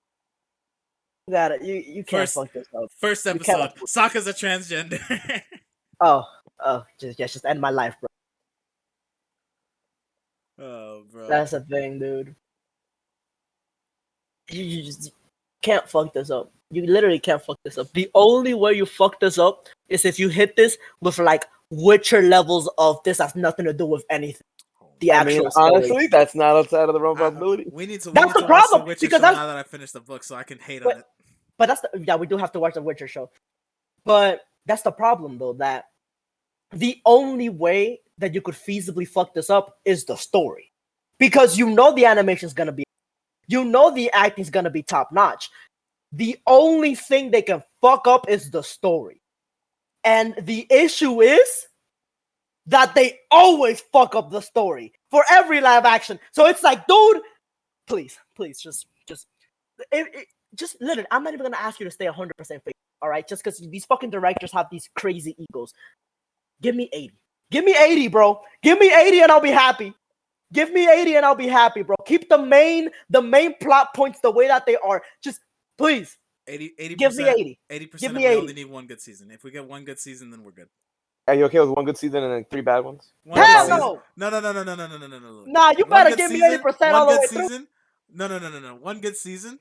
You got it. You can't First- fuck this up. First You cannot episode, Sokka's a transgender. Oh, just end my life, bro. Oh, bro. That's the thing, dude. You just can't fuck this up. You literally can't fuck this up. The only way you fuck this up is if you hit this with like Witcher levels of this has nothing to do with anything. The I actual mean, story. honestly, that's not outside of the realm of possibility. We need to. That's we need the to watch problem, the Witcher because show that's- now that I finished the book, so I can hate But- on it. But yeah, we do have to watch the Witcher show. But that's the problem though, that the only way that you could feasibly fuck this up is the story. Because you know the animation's gonna be, you know the acting's gonna be top notch. The only thing they can fuck up is the story. And the issue is that they always fuck up the story for every live action. So it's like, dude, please, just literally, I'm not even gonna ask you to stay 100% faithful, all right? Just because these fucking directors have these crazy egos. Give me 80. Give me 80, bro. Give me 80 and I'll be happy. Give me 80 and I'll be happy, bro. Keep the main plot points the way that they are. Just please 80 give me 80. 80%. Give me We 80. only need one good season. If we get one good season, then we're good. Are you okay with one good season and then 3 bad ones? One Hell good season. no. No. Nah, you One better good give me season, 80% one all the good way through. season. No. One good season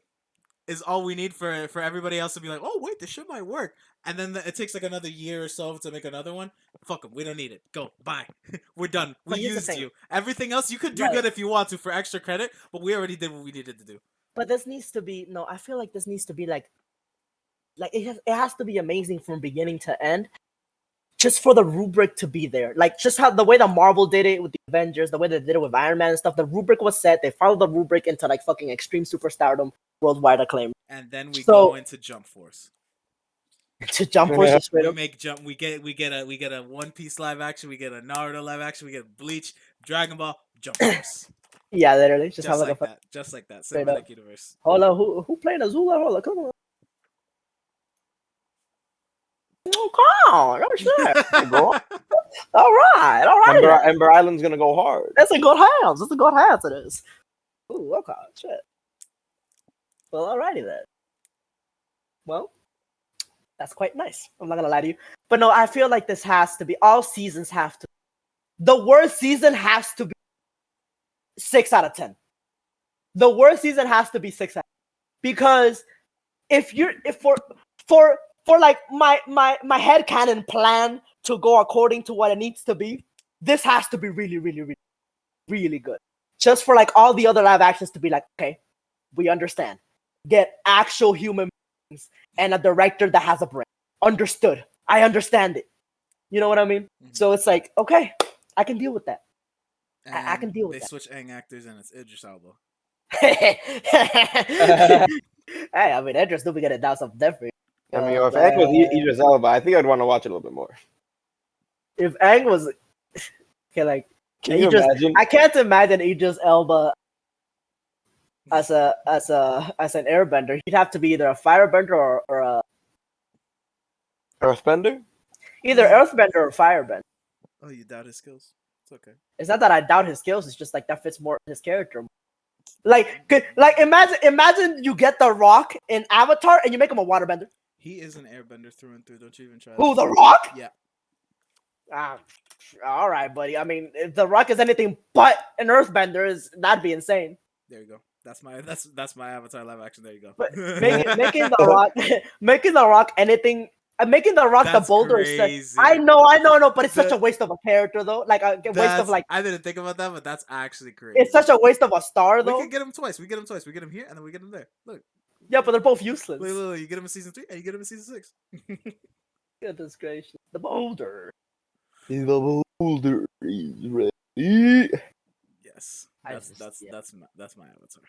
is all we need for everybody else to be like, oh wait, this shit might work. And then it takes like another year or so to make another one. Fuck them. We don't need it. Go. Bye. We're done. We But here's the used thing. you. Everything else you could do Right. good if you want to for extra credit, but we already did what we needed to do. But this needs to be I feel like this needs to be like it has to be amazing from beginning to end. Just for the rubric to be there. Like just how the way that Marvel did it with the Avengers, the way they did it with Iron Man and stuff, the rubric was set. They followed the rubric into like fucking extreme superstardom, worldwide acclaim. And then we So- go into Jump Force. To Jump Force just straight We up. make jump. We get a One Piece live action. We get a Naruto live action. We get Bleach, Dragon Ball, Jump Force. Yeah, literally. Just, just have like like a that. Just like that. Straight up. Cinematic universe. hold on, who played Azula? Hold on, come on. Oh, come on. Oh, shit. Go on. All right. Ember Island's gonna go hard. That's a good hands. That's a good hands it is. Ooh, okay, shit. Well, alrighty then. Well, that's quite nice. I'm not gonna lie to you. But no, I feel like this has to be, all seasons have to, the worst season has to be 6 out of 10. The worst season has to be 6 out of 10. Because if for like my headcanon plan to go according to what it needs to be, this has to be really, really, really, really good. Just for like all the other live actions to be like, okay, we understand. Get actual human beings and a director that has a brain. Understood. I understand it. You know what I mean? Mhm. So it's like, okay, I can deal with that. I And can deal with they that. switch Aang actors and it's Idris Elba. Hey, I mean, Idris do be getting down some different. I mean, if Aang was Idris Elba, I think I'd want to watch it a little bit more. If Aang was okay, like Can you Idris, imagine? I can't imagine Idris Elba as an airbender. He'd have to be either a firebender or a Earthbender? either earthbender or firebender. Oh, you doubt his skills? It's okay. It's not that I doubt his skills. It's just like that fits more his character. Like imagine you get the Rock in Avatar and you make him a waterbender. He is an airbender through and through. Don't you even try Who, that. the Rock? Yeah. Ah, all right, buddy. I mean, if the Rock is anything but an earthbender, that'd be insane. There you go. That's my Avatar live action. There you go. But making the Rock, making the Rock anything, making the Rock That's the boulder. crazy. I know, but it's such The- a waste of a character though. Like a waste of like. I didn't think about that, but that's actually crazy. It's such a waste of a star We though. can get him twice. We get him twice. We get him here, and then we get him there. Look, Yeah, but they're both useless. look. You get him in season 3, and you get him in season 6. Goodness gracious, the boulder. The boulder is ready. Yes, I that's just- that's yeah. that's my Avatar.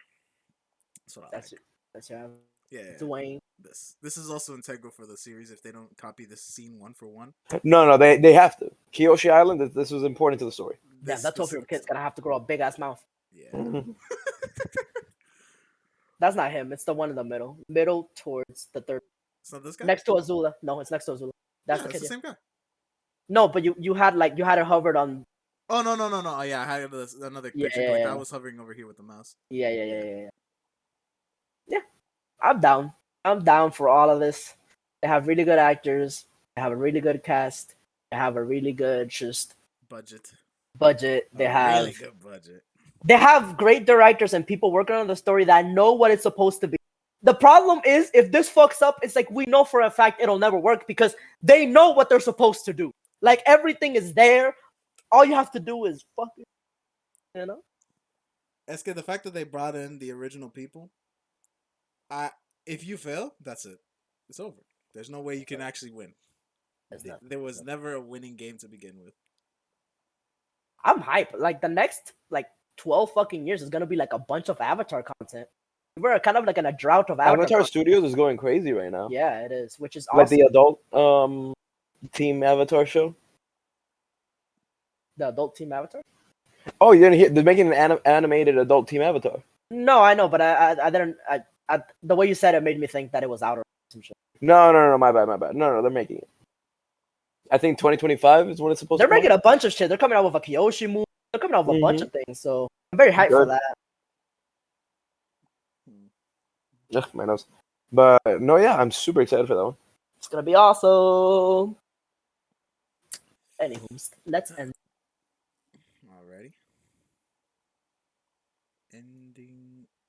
That's what I That's like. That's your Yeah, Dwayne. This is also integral for the series if they don't copy this scene one for one. No, they have to. Kyoshi Island, this was important to the story. Yeah, This that 12-year-old kid's gonna have to grow a big ass mouth. Yeah. That's not him. It's the one in the middle towards the third, It's not this guy. next to Azula. No, it's next to Azula. That's yeah, the it's kid. the yeah. same guy. No, but you had it hovered on. Oh no. Oh, yeah, I had another Yeah, picture. yeah, Like yeah. I was hovering over here with the mouse. Yeah. Yeah, I'm down. I'm down for all of this. They have really good actors. They have a really good cast. They have a really good just Budget. budget. They A have really good budget. they have great directors and people working on the story that know what it's supposed to be. The problem is if this fucks up, it's like we know for a fact it'll never work because they know what they're supposed to do. Like everything is there. All you have to do is fuck it. You know? Eske, the fact that they brought in the original people, if you fail, that's it. It's over. There's no way you can actually win. There was never a winning game to begin with. I'm hyped. Like the next 12 fucking years is gonna be like a bunch of Avatar content. We're kind of like in a drought of Avatar. Avatar content. Studios is going crazy right now. Yeah, it is, which is Like awesome. the adult team Avatar show. The adult team Avatar. Oh, you didn't hear? They're making an animated adult team Avatar. No, I know, but I didn't. The way you said it made me think that it was out or some shit. No, my bad. No, they're making it. I think 2025 is when it's supposed They're to come making a bunch of shit. They're coming out with a Kyoshi movie. They're coming out with a bunch of things. So I'm very hyped for Good. that. Ugh, my nose. But no, yeah, I'm super excited for that one. It's gonna be awesome. Anywho, let's end. Alrighty. Ending.